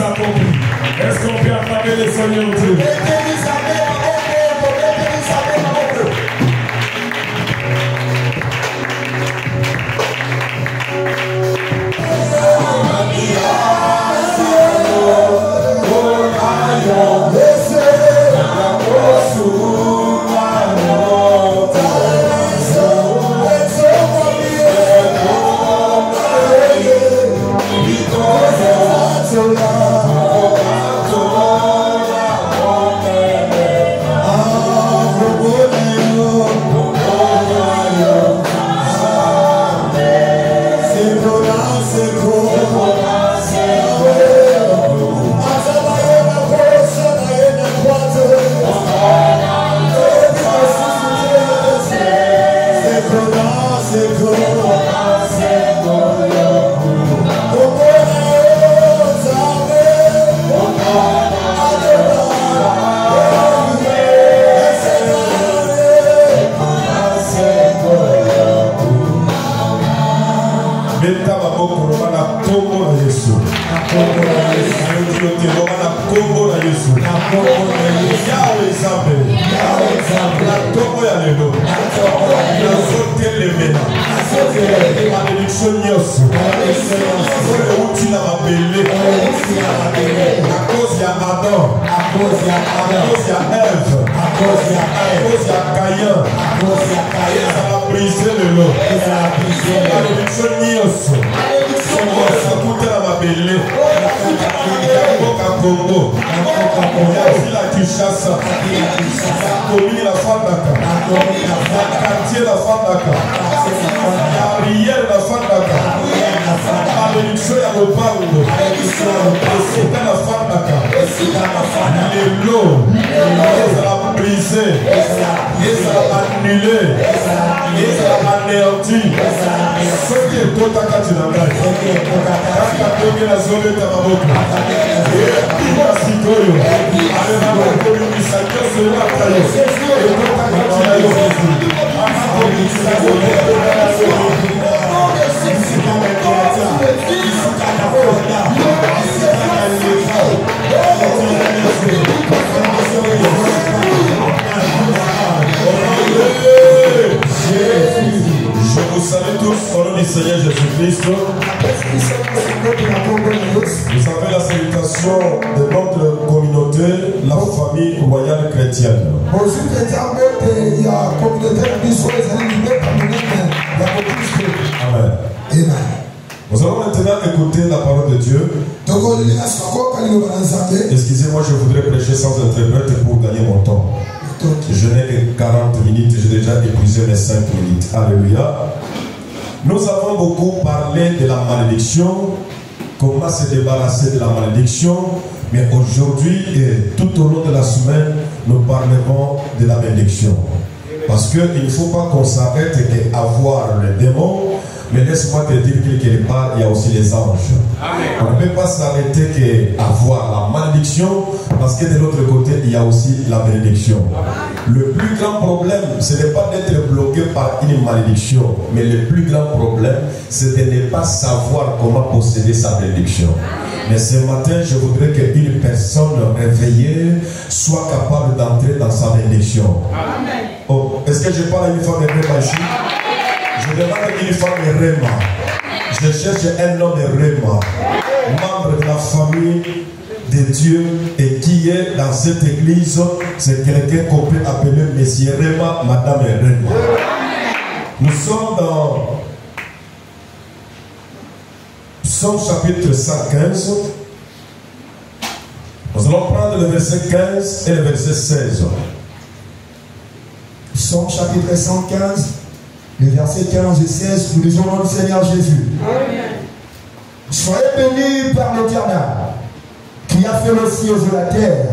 accompli. Est-ce qu'on peut acclamer le Seigneur Dieu? Excusez-moi, je voudrais prêcher sans interprète pour gagner mon temps. Je n'ai que 40 minutes, j'ai déjà épuisé mes 5 minutes. Alléluia. Nous avons beaucoup parlé de la malédiction, comment se débarrasser de la malédiction, mais aujourd'hui et tout au long de la semaine, nous parlerons de la bénédiction. Parce qu'il ne faut pas qu'on s'arrête qu'à voir les démons, mais laisse-moi te dire que quelque part, il y a aussi les anges. Amen. On ne peut pas s'arrêter qu'à voir la malédiction, parce que de l'autre côté, il y a aussi la bénédiction. Amen. Le plus grand problème, ce n'est pas d'être bloqué par une malédiction, mais le plus grand problème, c'est de ne pas savoir comment posséder sa bénédiction. Mais ce matin, je voudrais qu'une personne réveillée soit capable d'entrer dans sa bénédiction. Oh, est-ce que je parle à une femme réma ici? Je demande une femme réma. Je cherche un homme réma, membre de la famille de Dieu et qui est dans cette église. C'est quelqu'un qu'on peut appeler Monsieur Réma, Madame Réma. Nous sommes dans Psaume chapitre 115. Nous allons prendre le verset 15 et le verset 16. Psaume chapitre 115, les versets 15 et 16, nous lisons dans le Seigneur Jésus. Amen. Soyez bénis par l'Éternel, qui a fait le ciel et la terre.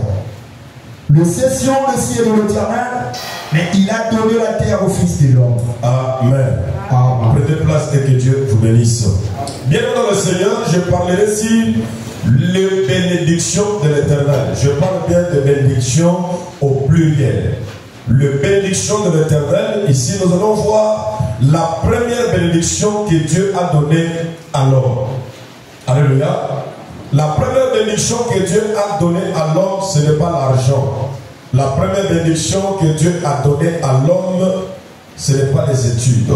Le cession le ciel de l'Éternel, mais il a donné la terre au Fils de l'homme. Amen. Amen. Prenez place et que Dieu vous bénisse. Bien dans le Seigneur, je parlerai ici les bénédictions de l'Éternel. Je parle bien de bénédictions au pluriel. Le bénédiction de l'Éternel, ici nous allons voir la première bénédiction que Dieu a donnée à l'homme. Alléluia. La première bénédiction que Dieu a donnée à l'homme, ce n'est pas l'argent. La première bénédiction que Dieu a donnée à l'homme, ce n'est pas les études.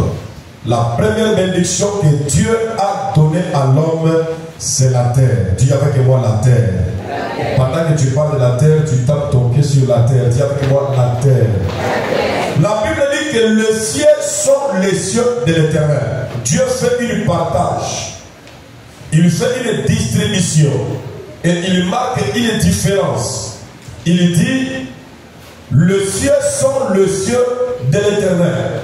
La première bénédiction que Dieu a donnée à l'homme, c'est la terre. Dis avec moi la terre. Pendant que tu parles de la terre, tu tapes ton pied sur la terre. Dis avec moi la terre. La Bible dit que les cieux sont les cieux de l'Éternel. Dieu fait une partage. Il fait une distribution. Et il marque une différence. Il dit, les cieux sont les cieux de l'Éternel.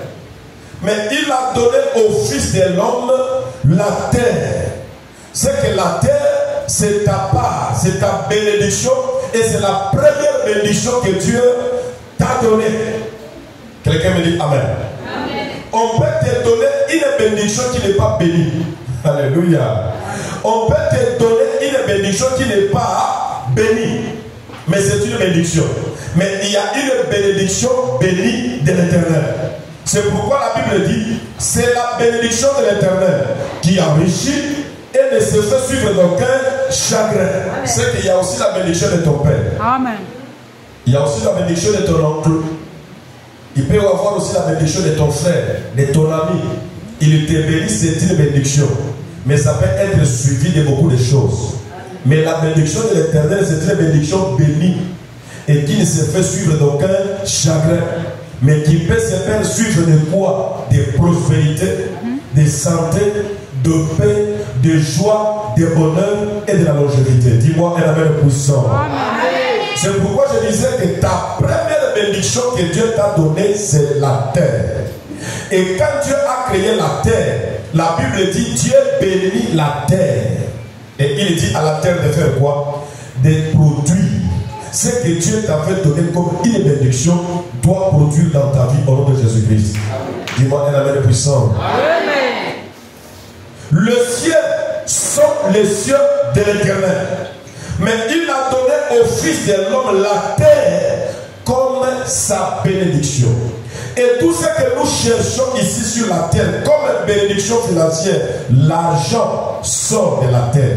Mais il a donné au Fils de l'homme la terre. C'est que la terre, c'est ta part, c'est ta bénédiction. Et c'est la première bénédiction que Dieu t'a donnée. Quelqu'un me dit Amen. Amen. On peut te donner une bénédiction qui n'est pas bénie. Alléluia. On peut te donner une bénédiction qui n'est pas bénie. Mais c'est une bénédiction. Mais il y a une bénédiction bénie de l'Éternel. C'est pourquoi la Bible dit, c'est la bénédiction de l'Éternel qui enrichit et ne se fait suivre d'aucun chagrin. C'est qu'il y a aussi la bénédiction de ton père. Amen. Il y a aussi la bénédiction de ton oncle. Il peut y avoir aussi la bénédiction de ton frère, de ton ami. Il te bénit, c'est une bénédiction. Mais ça peut être suivi de beaucoup de choses. Mais la bénédiction de l'Éternel, c'est une bénédiction bénie. Et qui ne se fait suivre d'aucun chagrin. Mais qui peut se faire suivre de quoi? De prospérité, de santé, de paix, de joie, de bonheur et de la longévité. Dis-moi un amen puissant. C'est pourquoi je disais que ta première bénédiction que Dieu t'a donnée, c'est la terre. Et quand Dieu a créé la terre, la Bible dit Dieu bénit la terre. Et il dit à la terre de faire quoi? De produire. Ce que Dieu t'avait donné comme une bénédiction doit produire dans ta vie au nom de Jésus-Christ. Dis-moi un amen puissant. Amen. Les cieux sont les cieux de l'Éternel. Mais il a donné au Fils de l'homme la terre comme sa bénédiction. Et tout ce que nous cherchons ici sur la terre comme bénédiction financière, l'argent sort de la terre.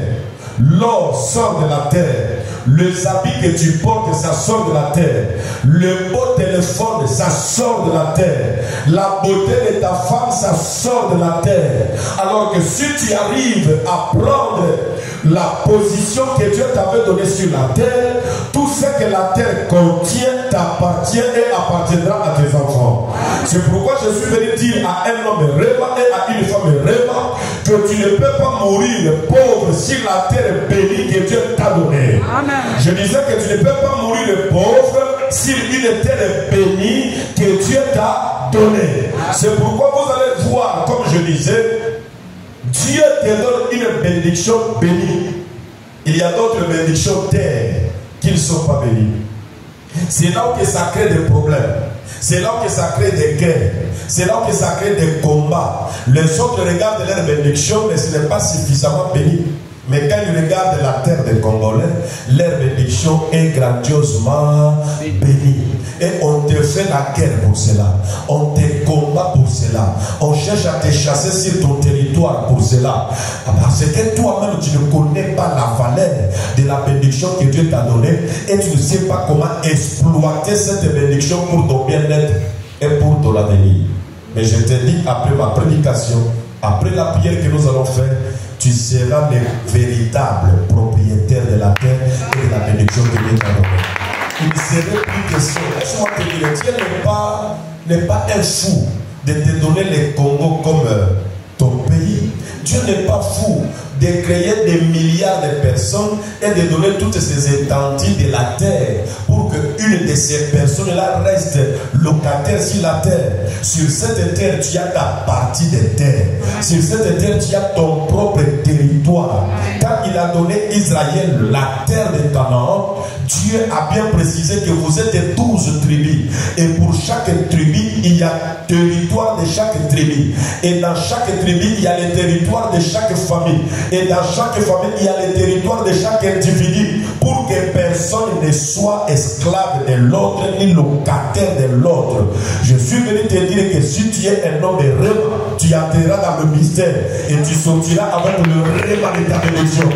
L'or sort de la terre. Les habits que tu portes, ça sort de la terre. Le beau téléphone, ça sort de la terre. La beauté de ta femme, ça sort de la terre. Alors que si tu arrives à prendre la position que Dieu t'avait donnée sur la terre, tout ce que la terre contient t'appartient et appartiendra à tes enfants. C'est pourquoi je suis venu dire à un homme Réma et à une femme Réma que tu ne peux pas mourir pauvre si la terre bénie que Dieu t'a donnée. Amen. Je disais que tu ne peux pas mourir pauvre si une terre bénie que Dieu t'a donnée. C'est pourquoi vous allez voir, comme je disais, Dieu te donne une bénédiction bénie. Il y a d'autres bénédictions terre qui ne sont pas bénies. C'est là où ça crée des problèmes. C'est là où ça crée des guerres. C'est là où ça crée des combats. Les autres regardent leur bénédiction, mais ce n'est pas suffisamment béni. Mais quand ils regardent la terre des Congolais, leur bénédiction est grandiosement bénie. Et on te fait la guerre pour cela. On te combat pour cela. On cherche à te chasser sur ton territoire pour cela. Parce que toi-même, tu ne connais pas la valeur de la bénédiction que Dieu t'a donnée. Et tu ne sais pas comment exploiter cette bénédiction pour ton bien-être et pour ton avenir. Mais je te dis, après ma prédication, après la prière que nous allons faire, tu seras le véritable propriétaire de la terre et de la bénédiction que Dieu t'a donnée. Il ne serait plus question. Laisse-moi te dire, Dieu n'est pas un fou de te donner le Congo comme ton pays. Dieu n'est pas fou de créer des milliards de personnes et de donner toutes ces étendues de la terre pour qu'une de ces personnes-là reste locataire sur la terre. Sur cette terre, tu as ta partie de terre. Sur cette terre, tu as ton propre territoire. Quand il a donné Israël la terre de Canaan, Dieu a bien précisé que vous êtes 12 tribus. Et pour chaque tribu, il y a le territoire de chaque tribu. Et dans chaque tribu, il y a le territoire de chaque famille. Et dans chaque famille, il y a le territoire de chaque individu. Pour que personne ne soit esclave de l'autre, ni locataire de l'autre. Je suis venu te dire que si tu es un homme de rêve, tu entreras dans le mystère. Et tu sortiras avec le rêve de ta bénédiction.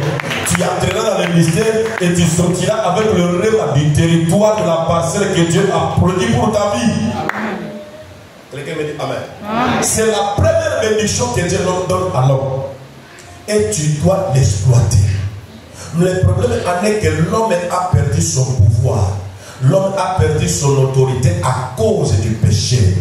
Tu entreras dans ministère et tu sortiras avec le rêve du territoire de la parcelle que Dieu a produit pour ta vie. Quelqu'un me dit Amen. C'est la première bénédiction que Dieu donne à l'homme. Et tu dois l'exploiter. Mais le problème est que l'homme a perdu son pouvoir. L'homme a perdu son autorité à cause du péché.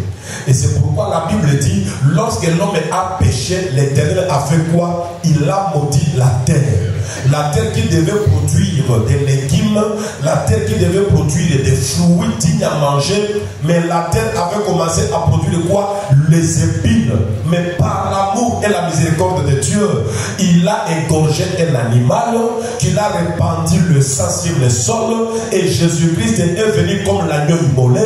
Et c'est pourquoi la Bible dit, lorsque l'homme a péché, l'Éternel a fait quoi? Il a maudit la terre. La terre qui devait produire des légumes, la terre qui devait produire des fruits dignes à manger, mais la terre avait commencé à produire quoi? Les épines. Mais par l'amour et la miséricorde de Dieu, il a égorgé un animal, qu'il a répandu le sang sur le sol, et Jésus-Christ est venu comme l'agneau immolé,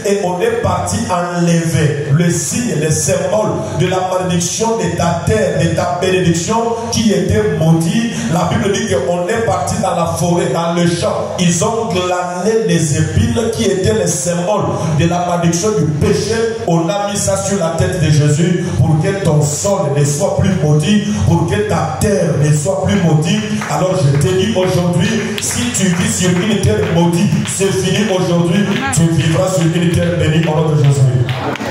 et on est parti enlever le signe, le symbole de la malédiction de ta terre, de ta bénédiction qui était maudite. La Bible dit qu'on est parti dans la forêt, dans le champ. Ils ont glané les épines qui étaient les symboles de la malédiction du péché. On a mis ça sur la tête de Jésus pour que ton sol ne soit plus maudit, pour que ta terre ne soit plus maudite. Alors je te dis aujourd'hui, si tu vis sur une terre maudite, c'est fini aujourd'hui. Tu vivras sur une terre bénie au nom de Jésus.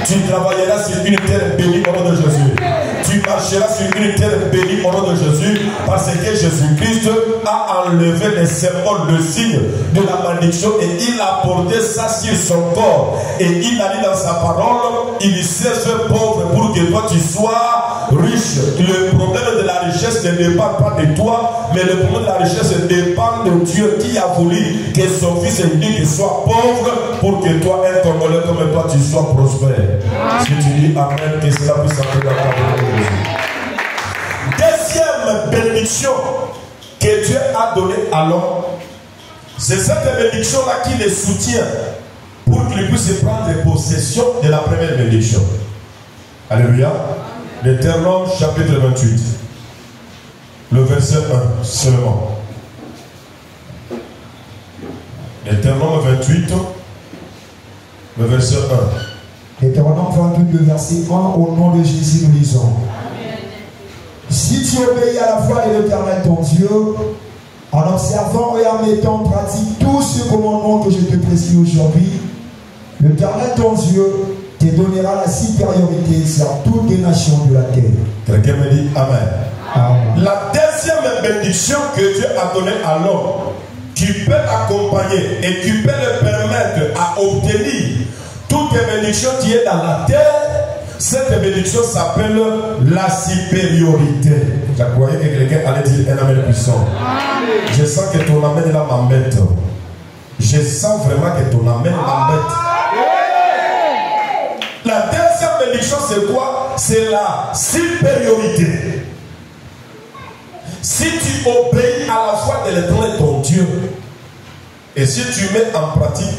Tu travailleras sur une terre bénie au nom de Jésus. Tu marcheras sur une terre bénie au nom de Jésus, parce que Jésus-Christ a enlevé les symboles, le signe de la malédiction, et il a porté ça sur son corps. Et il a dit dans sa parole, il s'est fait pauvre pour que toi tu sois riche. Le problème de la richesse ne dépend pas de toi, mais le problème de la richesse dépend de Dieu qui a voulu que son fils unique soit pauvre pour que toi, un Congolais comme toi, tu sois prospère. Si tu dis Amen, que cela puisse entrer dans ta vie. Deuxième bénédiction que Dieu a donnée à l'homme, c'est cette bénédiction-là qui le soutient pour qu'il puisse prendre possession de la première bénédiction. Alléluia. Deutéronome chapitre 28, le verset 1 seulement. Deutéronome 28, le verset 1. Deutéronome 28, le verset 1, au nom de Jésus, nous lisons. Si tu obéis à la voix de l'Éternel ton Dieu, en observant et en mettant en pratique tous ces commandements que je te prescris aujourd'hui, l'Éternel ton Dieu te donnera la supériorité sur toutes les nations de la terre. Quelqu'un me dit Amen. Amen. La deuxième bénédiction que Dieu a donnée à l'homme, qui peut l'accompagner et qui peut le permettre à obtenir toute bénédiction qui est dans la terre, cette bénédiction s'appelle la supériorité. Je croyais que quelqu'un allait dire un amen puissant. Je sens que ton amen là m'embête. Je sens vraiment que ton amen m'embête. La deuxième bénédiction, c'est quoi? C'est la supériorité. Si tu obéis à la voix de l'Éternel ton Dieu, et si tu mets en pratique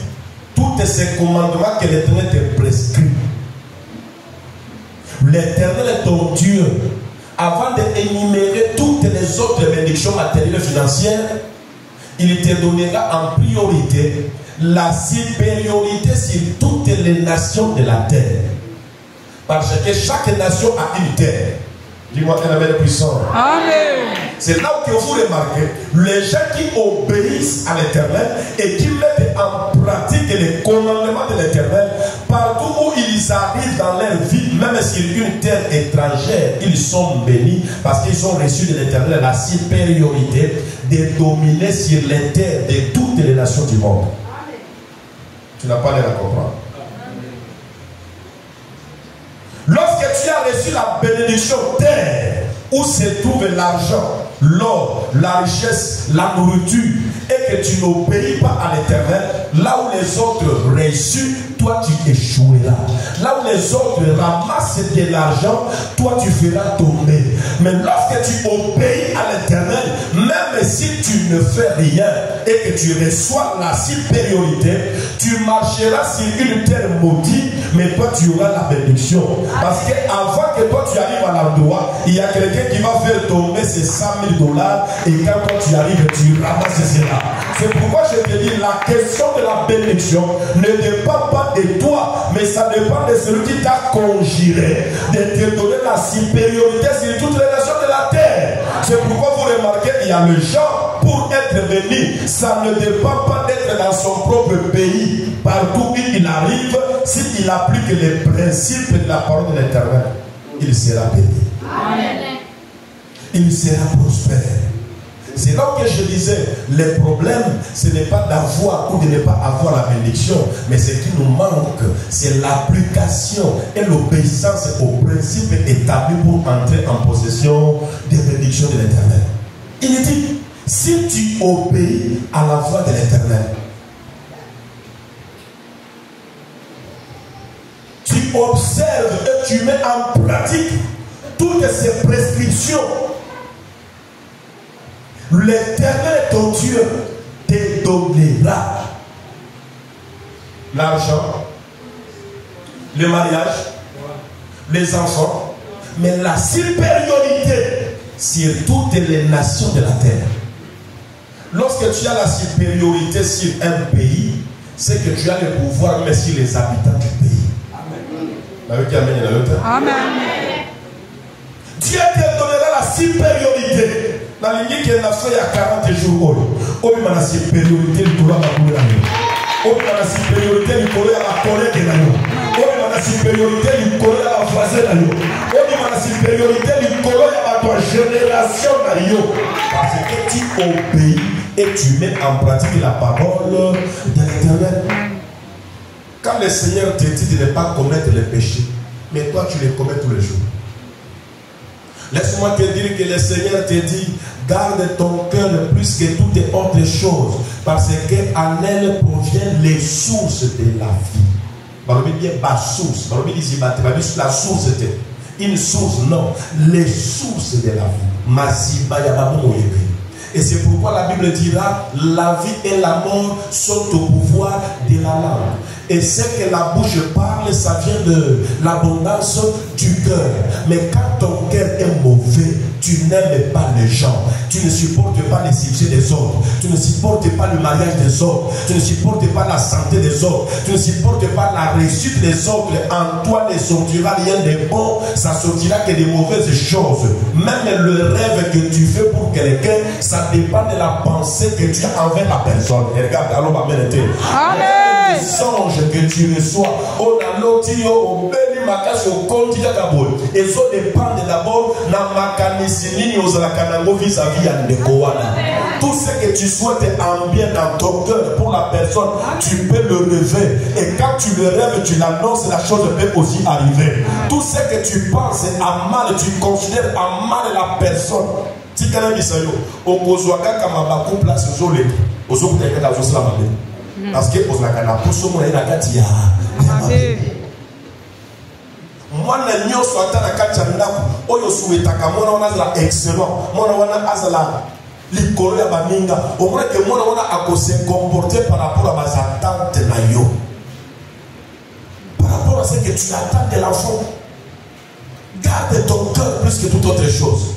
tous ces commandements que l'Éternel te prescrit, l'Éternel est ton Dieu. Avant d'énumérer toutes les autres bénédictions matérielles et financières, il te donnera en priorité la supériorité sur toutes les nations de la terre. Parce que chaque nation a une terre. Dis-moi un amen puissant. Amen. C'est là que vous remarquez, les gens qui obéissent à l'Éternel et qui mettent en pratique les commandements de l'Éternel, partout où ils arrivent dans leur vie, même sur une terre étrangère, ils sont bénis parce qu'ils ont reçu de l'Éternel la supériorité de dominer sur les terres de toutes les nations du monde. Tu n'as pas l'air à comprendre. Lorsque tu as reçu la bénédiction terre, où se trouve l'argent, l'or, la richesse, la nourriture, et que tu n'obéis pas à l'Éternel, là où les autres reçus, toi tu échoueras. Là où les autres ramassent de l'argent, toi tu feras tomber. Mais lorsque tu obéis à l'Éternel, même si tu ne fais rien et que tu reçois la supériorité, tu marcheras sur une terre maudite, mais toi tu auras la bénédiction. Parce qu'avant que toi tu arrives à l'endroit, il y a quelqu'un qui va faire tomber ces $100 000 et quand toi tu arrives, tu ramasses cela. C'est pourquoi je te dis, la question de la bénédiction ne dépend pas de toi, mais ça dépend de celui qui t'a conjuré de te donner la supériorité sur toutes les nations de la terre. C'est pourquoi vous remarquez, il y a le gens, pour être devenir, ça ne dépend pas d'être dans son propre pays, partout où il arrive, s'il applique les principes de la parole de l'Éternel, il sera béni. Amen. Il sera prospère. C'est là que je disais, le problème, ce n'est pas d'avoir ou de ne pas avoir la bénédiction, mais ce qui nous manque, c'est l'application et l'obéissance aux principes établis pour entrer en possession des bénédictions de l'Éternel. Il dit, si tu obéis à la voix de l'Éternel, tu observes et tu mets en pratique toutes ces prescriptions, l'Éternel ton Dieu te donnera l'argent, le mariage, les enfants, mais la supériorité sur toutes les nations de la terre. Lorsque tu as la supériorité sur un pays, c'est que tu as le pouvoir mais sur les habitants du pays. Amen. Amen. Dieu te donnera la supériorité. Dans les liens qui est fait il y a 40 jours, on a la supériorité du Coran à la on a la supériorité du Coran à la collègue de l'agneau. On a la supériorité du Coran à la voisine de l'agneau. On a la supériorité du Coran à ta génération de l'agneau. Parce que tu obéis et tu mets en pratique la parole de l'Éternel. Quand le Seigneur te dit de ne pas commettre les péchés, mais toi tu les commets tous les jours. Laisse-moi te dire que le Seigneur te dit, garde ton cœur plus que toutes les autres choses, parce qu'en elle proviennent les sources de la vie. Balobi bien bas source, balobi dit la source était une source, non, les sources de la vie. Masiba yababu moyebe. Et c'est pourquoi la Bible dira, la vie et la mort sont au pouvoir de la langue. Et ce que la bouche parle, ça vient de l'abondance du cœur. Mais quand ton cœur est mauvais, tu n'aimes pas les gens. Tu ne supportes pas les succès des autres. Tu ne supportes pas le mariage des autres. Tu ne supportes pas la santé des autres. Tu ne supportes pas la réussite des autres. En toi ne sortira rien de bon. Ça sortira que des mauvaises choses. Même le rêve que tu fais pour quelqu'un, ça dépend de la pensée que tu as envers la personne. Et regarde, allons ma mère. Amen. Songe que tu reçois. On a l'audio, on bénit ma casse au compte d'abord. Et ça dépend d'abord dans ma canisini aux alakanango vis-à-vis à Nekowana. Tout ce que tu souhaites en bien dans ton cœur pour la personne, tu peux le rêver. Et quand tu le rêves, tu l'annonces, la chose peut aussi arriver. Tout ce que tu penses à mal, tu considères à mal la personne. Si quelqu'un dit ça, au Kozouaka, Kamabakou, place aux olés, aux autres, parce que aux Lakana, pour ce moment, il y a Katia. Moi, je suis à Katia, je suis à excellent. Moi, je suis à l'icône à Baminga. Au moins que moi, je suis à se comporter par rapport à mes attentes. Par rapport à ce que tu attends de l'enfant. Garde ton cœur plus que toute autre chose.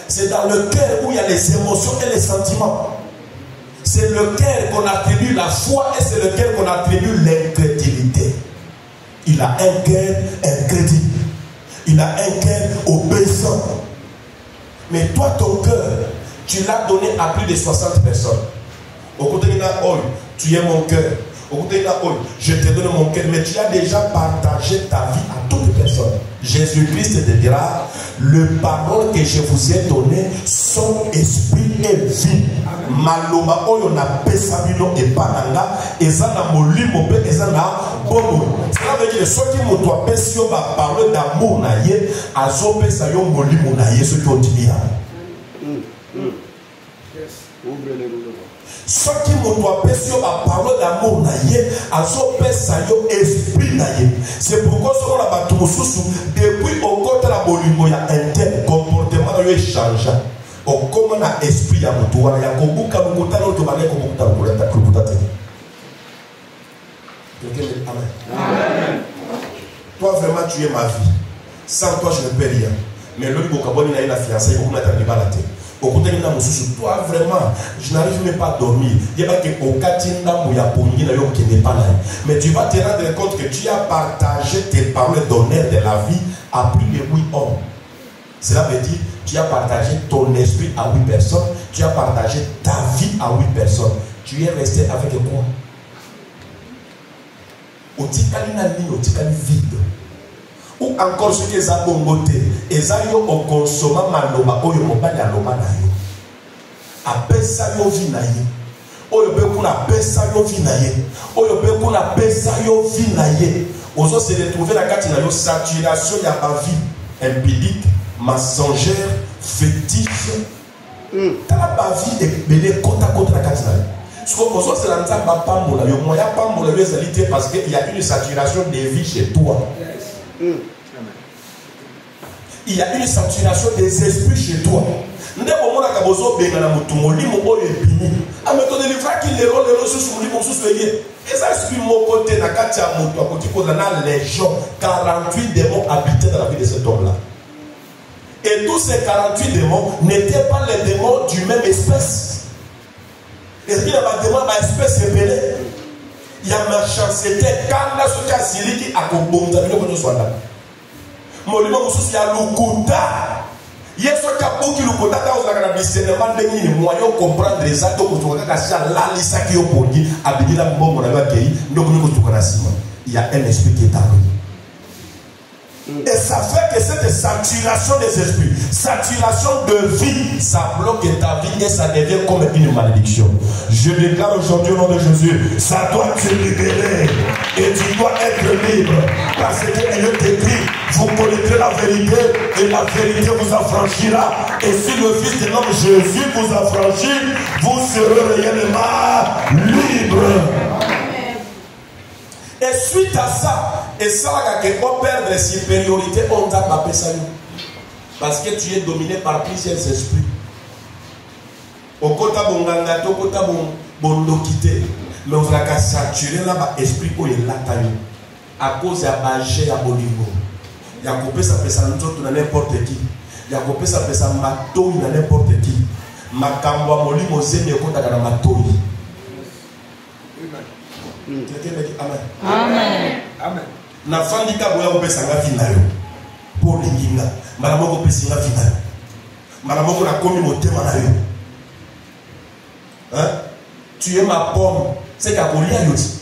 C'est dans le cœur où il y a les émotions et les sentiments. C'est le cœur qu'on attribue la foi et c'est le cœur qu'on attribue l'incrédulité. Il a un cœur incrédule. Il a un cœur obéissant. Mais toi, ton cœur, tu l'as donné à plus de 60 personnes. Au côté de tu es mon cœur. Au côté de je te donne mon cœur. Mais tu as déjà partagé ta vie à toutes les personnes. Jésus-Christ te dira, les paroles que je vous ai données sont esprit et vie. Maloma oyo na pesabino et pananga ezana molimo pe ezana bono. Cela veut dire ceux qui m'ont appelé ba parole d'amour na ye azope sa yo molimo na ye ce qui continue. Ceux qui m'ont appelé ba parole d'amour na ye azope sa yo esprit na ye. C'est pourquoi selon la batumosusu depuis au côté la molimo ya interne comportement yo change. Au commun à esprit à Moutoua, il y a beaucoup de Amen. Toi vraiment tu es ma vie. Sans toi je ne peux rien. Mais l'autre Bokaboni n'a pas fiancé, il n'a pas la tête. Au côté de toi vraiment, je n'arrive même pas à dormir. Il y a pas que au Katinda ou Yaponi qui n'est pas là. Mais tu vas te rendre compte que tu as partagé tes paroles d'honneur de la vie à plus de 8 hommes. Cela veut dire tu as partagé ton esprit à 8 personnes, Tu as partagé ta vie à 8 personnes. Tu es resté avec quoi? Otikali na ligne, otikali vide. Ou encore ce que ça bongote, et ça yo on consomme maloba oyo mobali aloma na yo. Apesa yo vinaye. Oyo be kuna pesa yo vinaye. Oyo be kuna pesa yo vinaye. Ozo se retrouver la kati na yo saturation ya ba vie impudique, mensongère, fétiche. Tala ba vie et belé kota la kati na yo. Ce qu'on pense c'est la nzamba pambola yo moya pambola yo ezalité parce qu'il y a une saturation de vie chez toi. Il y a une saturation des esprits chez toi. Ndé bomona ka bozo benga na mutu molimo oyo ebini. Ameto de livra ki lero lero susu molimo susu eye. Eza esprit moko te na kati ya mutu akoti koza na légion 48 démons habitaient dans la vie de cet homme là. Et tous ces 48 démons n'étaient pas les démons du même espèce. Et il y a des démons par espèce épelée. Il y a ma chance, c'était quand la soka siliki a kobonza bilo kono swanda. Molimo mususu ya lukuta. Yeso kabuki lukuta ta osaka na discernement ndenge ni moyo comprendre les actes ko toka ka sha la lisaki yo pongi abidila mbongo na bakei ndoko ni ko toka na sima. Il y a un esprit qui est arrivé. Et ça fait que cette saturation des esprits, saturation de vie, ça bloque ta vie et ça devient comme une malédiction. Je déclare aujourd'hui au nom de Jésus, ça doit te libérer et tu dois être libre. Parce qu'il est écrit, vous connaîtrez la vérité et la vérité vous affranchira. Et si le Fils de l'homme Jésus vous affranchit, vous serez réellement libre. Et suite à ça, et ça on perd de supériorité, on t'a pas ça. Parce que tu es dominé par plusieurs esprits. Au côté bonganga, au côté bondokité, mais on va saturer là-bas esprit pour y l'attaquer. À cause de la bagé à Bolingo. Il y a coupé ça fait ça nous n'importe qui. Il y a coupé ça fait ça mato n'importe qui. Makambo molimo zene ko daga na mato. Amen. Amen. Amen. Na fandika boya kopesa nga finayo pour linginga mala moko pesi nga finayo mala moko na komi motema na yo. Hein? Tu es ma pomme, c'est ka kolia yoti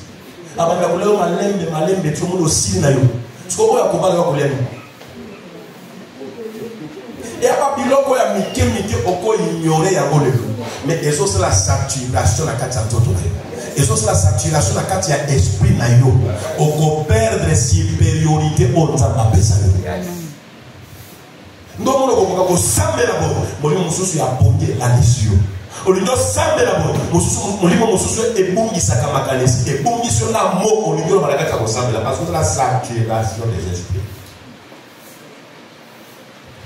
abanda koleo malembe tout le monde aussi na yo siko boya kobala ka kolia et aba biloko ya mike oko ignorer ya ngole mais eso c'est la saturation la kati ya toto na yo. Et ça c'est la saturation la carte ya esprit na yo. Oko perdre supériorité au nzamba pesa yo. Ndo mono ko ko sambe na bo. Molimo mususu ya bonge la lesio. Olindo sambe na bo. Mususu molimo mususu ebungisa kama kanesi. Ebungiso na mo olindo na kati ko sambe la parce que la saturation des esprits.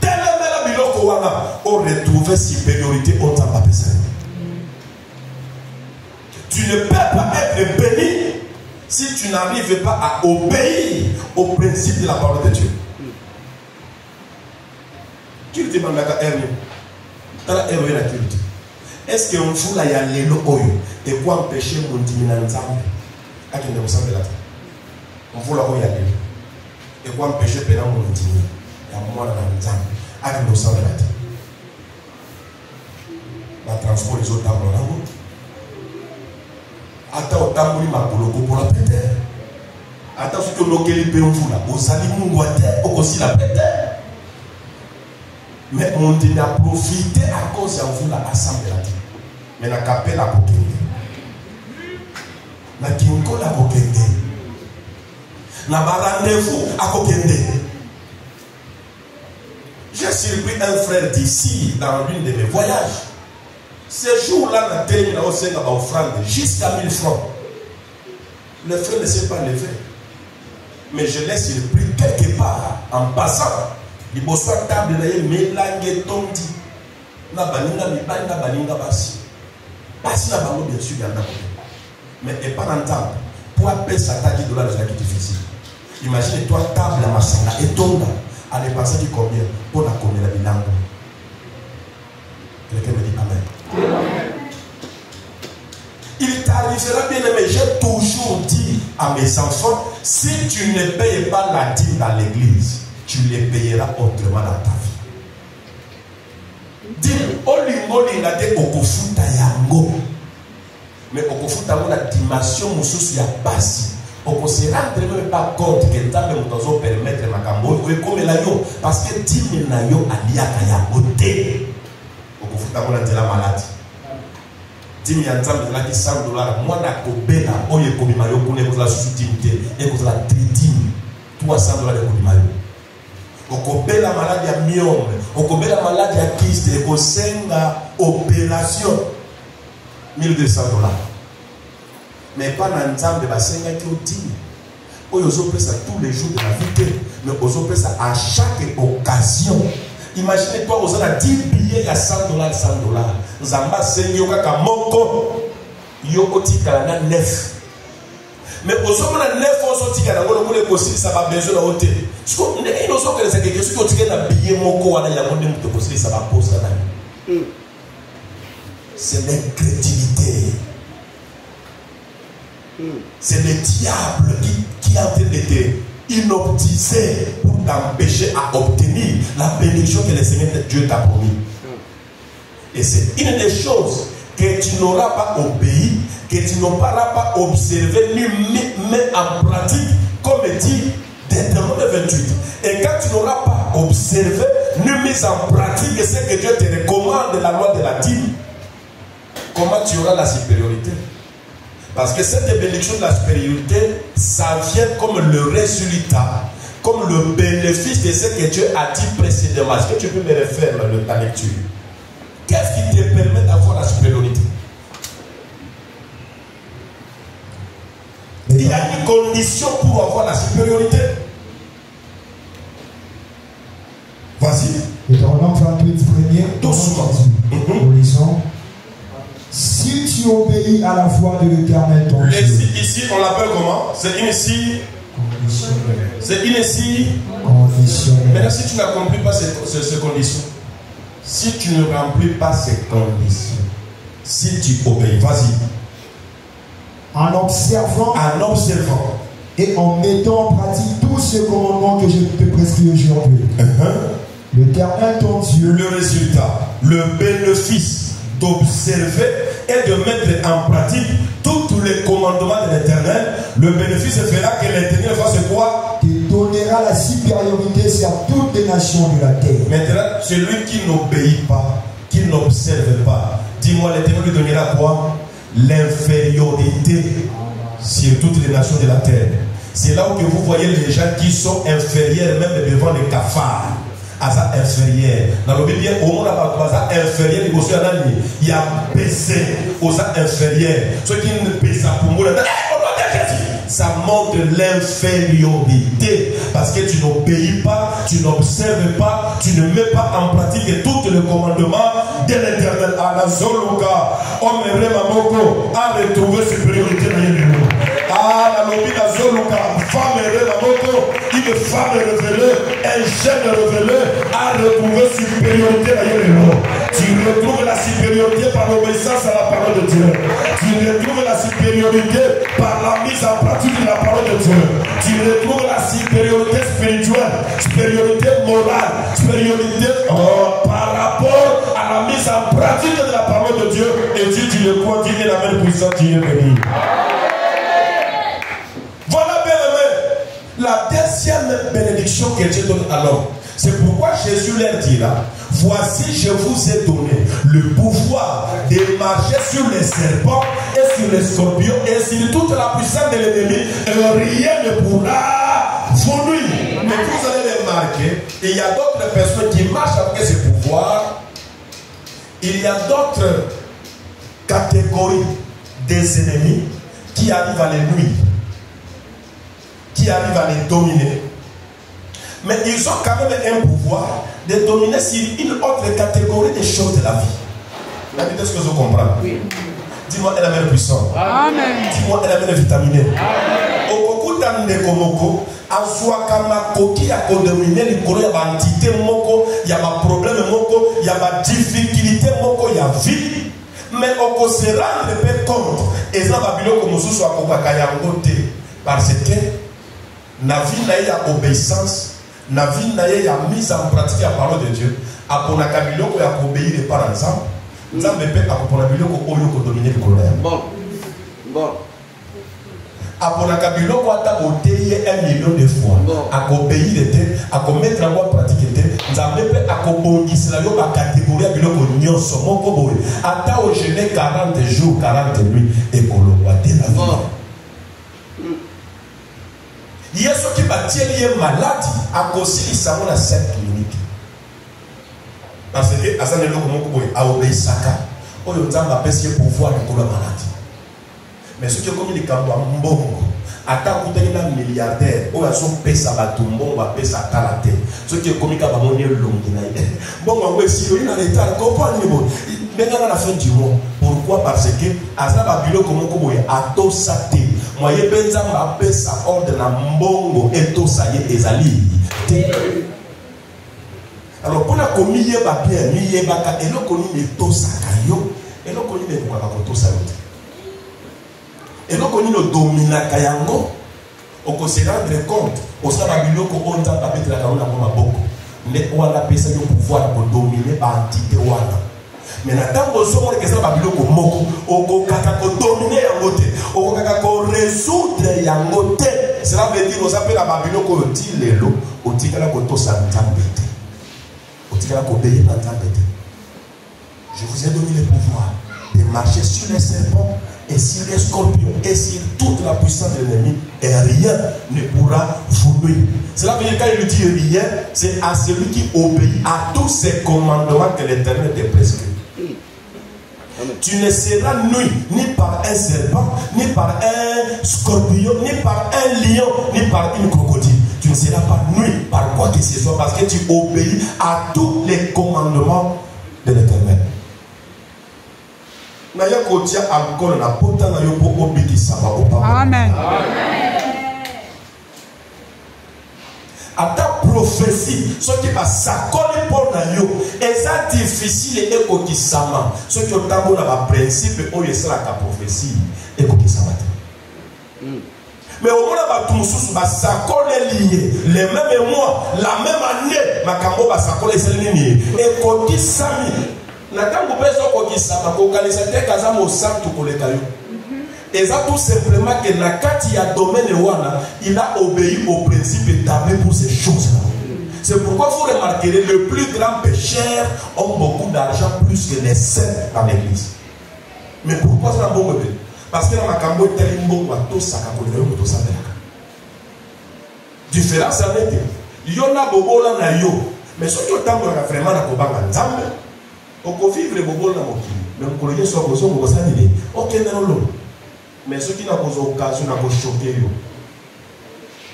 Tellement la biloko wana on retrouver supériorité au nzamba pesa yo. Tu ne peux pas être béni si tu n'arrives pas à obéir au principe de la parole de Dieu. Qui te demande à Ernie? Est-ce qu'on fout la yalelo oyo et quoi empêcher mon diminuant ensemble à qui ne vous semble là? On fout la oyo yalelo et quoi empêcher pénal mon diminuant et à moi dans ensemble à qui ne vous semble là? La transport les autres dans la route. Ata otambuli makoloko pour la péter. Ata ce que l'okeli pe mvula ozali mungu ate okosi la péter. Mais on dit a profité à cause de mvula assemblée là. Mais na kapela kokende. Na kinko la kokende. Na ba rendez-vous à kokende. J'ai surpris un frère d'ici dans l'une de mes voyages. Ce jour-là, on a terminé à offrande jusqu'à 1000 francs. Le frère ne s'est pas levé. Mais je l'ai surpris quelque part en passant. Il y a une table de mélange tondi. Na baninga mibali na baninga basi. Basi na bango bien sûr yanda. Mais et pas en table. Pour appeler ça $10 c'est difficile. Imagine-toi table à masanga et tonda. Allez passer du combien pour la commune la bilangue. Quelqu'un me dit amen. Il t'arrivera bien aimé, j'ai toujours dit à mes enfants, si tu ne payes pas la dîme dans l'église, tu les payeras autrement dans ta vie. Dîme, olingo lingate okofuta yango. Mais okofuta yango na dimension mususu ya basi. On se rendre même pas compte que tant même nous permettre makambo comme la yo parce que dîme na yo aliaka ya côté. Okofuta yango na tela malade. Dîme ya nzambe la $100 moi na kobela oye kobima yo kune ko la sous-dimité et ko la tridime $300 de kobima yo. Okobela malade ya myome, okobela malade ya kyste et ko senga opération $1200. Mais pas dans le temps de la Seigneur qui est dit. Ils ont fait ça tous les jours de la vie. Mais ils ont fait ça à chaque occasion. Imaginez-toi, vous avez 10 billets à $100, $100. Nous avons Seigneur qui a moko. Yoko Tikalana 9. Mais aux hommes, 9 ans, Tikalana, on a possible, ça va besoin de hôtel. Ce qu'on a dit, c'est que ce qu'on a billet moko, on a dit, possible, ça va poser. C'est l'incrédulité. C'est le diable qui est en train d'être inoptisé pour t'empêcher à obtenir la bénédiction que le Seigneur Dieu t'a promis. Et c'est une des choses que tu n'auras pas obéi, que tu n'auras pas observé, ni mis en pratique, comme dit Deutéronome 28. Et quand tu n'auras pas observé, ni mis en pratique ce que Dieu te recommande de la loi de la dîme, comment tu auras la supériorité? Parce que cette bénédiction de la supériorité, ça vient comme le résultat, comme le bénéfice de ce que Dieu a dit précédemment. Est-ce que tu peux me refaire ta lecture? Qu'est-ce qui te permet d'avoir la supériorité? Il y a une condition pour avoir la supériorité. Vas-y. Deutéronome 28, premier. Doucement. Nous lisons. Si tu obéis à la voix de l'Éternel ton Dieu. Ici, on l'appelle comment? C'est une ici. C'est une ici. Maintenant, si tu n'accomplis pas ces conditions, si tu ne remplis pas ces conditions, si tu obéis, vas-y. En observant et en mettant en pratique tous ces commandements que je te prescris aujourd'hui. L'Éternel ton Dieu. Le résultat, le bénéfice d'observer et de mettre en pratique tous les commandements de l'Éternel, le bénéfice fera que l'Éternel fasse quoi? Te donnera la supériorité sur toutes les nations de la terre. Maintenant, celui qui n'obéit pas, qui n'observe pas, dis-moi, l'Éternel lui donnera quoi? L'infériorité sur toutes les nations de la terre. C'est là où que vous voyez les gens qui sont inférieurs même devant les cafards. Asa inférieur. Dans le bien, au monde à inférieur, il y a baissé aux inférieurs. Ceux qui ne baissent pas pour moi, ça montre l'infériorité. Parce que tu n'obéis pas, tu n'observes pas, tu ne mets pas en pratique tous les commandements de l'Éternel. À la Zoluka, homme Remamoko a retrouvé supériorité dans les mots. Ah, la lobby de Zoluka, femme Remamoko, une femme révélée, un jeune révélé a retrouvé supériorité dans les mots. Tu retrouves la supériorité par l'obéissance à la parole de Dieu. Tu retrouves la supériorité par la mise en pratique de la parole de Dieu. Tu retrouves la supériorité spirituelle, supériorité morale, supériorité par rapport à la mise en pratique de la parole de Dieu. Et Dieu, tu le crois, Dieu est la même puissance, Dieu est béni. Voilà, bien aimé, la deuxième bénédiction que Dieu donne à l'homme. C'est pourquoi Jésus leur dira: voici, je vous ai donné le pouvoir de marcher sur les serpents et sur les scorpions et sur toute la puissance de l'ennemi, et rien ne pourra vous nuire. Mais vous allez les remarquer, il y a d'autres personnes qui marchent avec ce pouvoir. Il y a d'autres catégories des ennemis qui arrivent à les nuire, qui arrivent à les dominer. Mais ils ont quand même un pouvoir de dominer sur une autre catégorie des choses de la vie. La vie, est-ce que vous comprenez? Oui. Dis-moi, elle est la même puissance. Amen. Dis-moi, elle est la même vitaminée. Amen. Il y a dominer les il y a entité, il y a problème, il y a difficulté, il y a vie. Mais on peut se rendre compte, et ça va bien comme ce soit parce que la vie n'a pas obéissance. La vie n'a pas mise en pratique la parole de Dieu. aponaka biloko ya kobéir par ensemble. Nzambe pe akopona biloko oyo ko dominer le colère. Bon. Aponaka biloko ata oteye 1 million de fois. Akobéir te, akomettre en pratique te. Nzambe pe akobongisela yo ba catégorie biloko nyonso moko boye. Ata o jeûner 40 jours, 40 nuits et kolongwa te la vie. Yesu qui bâtit lié malade a kosilisa na 7 minutes. Parce que azane loko moko boye a obéissaka. Oyo nzamba apesi pouvoir de la maladie. Mais ce qui est comme les camps mbongo ata kutaki na milliardaire oyo aso pesa bato mbongo apesa talate. Ce qui est comme ka bamoni longi na ye. Mbongo ngo esi yo ina l'état comprendre ni bon. Benga na la fin du mois. Pourquoi? Parce que azaba biloko moko boye atosa te. Moye benza mba pesa ordre na mbongo etosa ye ezali. Alors pour la commune ba bien miye baka eloko ni etosa kayo eloko ni ne kwa kotosa yo. eloko ni no domina kayango oko se rendre compte au sala biloko onza ba betela ka ona ko maboko ne wana pesa yo pouvoir ko dominer ba entité wana. Mais na tango somo ke sa ba biloko moko oko kaka ko dominer yango te oko kaka ko résoudre yango te. Cela veut dire osapela ba biloko ti lelo otikala ko to sa nzambe te otikala ko payer na nzambe te. Je vous ai donné le pouvoir de marcher sur les serpents et sur les scorpions et sur toute la puissance de l'ennemi, et rien ne pourra vous nuire. Cela veut dire quand il dit rien, c'est à celui qui obéit à tous ces commandements que l'Éternel te prescrit. Tu ne seras nuit ni par un serpent, ni par un scorpion, ni par un lion, ni par une crocodile. Tu ne seras pas nuit par quoi que ce soit parce que tu obéis à tous les commandements de l'Éternel. Amen. À ta prophétie, ce qui va s'accoler pour nous, et ça difficile et écoquissama. Ce qui est au la principe, où il sera ta prophétie, écoquissama. Mais au moins, va s'accoler lié, les mêmes mois, la même année, ma cambo va s'accoler lié, écoquissami. Et ça tout simplement que Nakati a domaine wana, il a obéi au principe établi pour ces choses-là. C'est pourquoi vous remarquerez les plus grands pécheurs ont beaucoup d'argent plus que les saints dans l'église. Mais pourquoi ça n'a pas été? Parce que dans ma cambo est tellement bon à tout ça tout ça. Différence avec il y en a beaucoup là na yo, mais ce qui est vraiment na kobanga nzambe. On peut vivre bobo na mokili mais on connaît soit bozo bobo ça ni OK na lo mais ce qui n'a pas occasion na ko choquer yo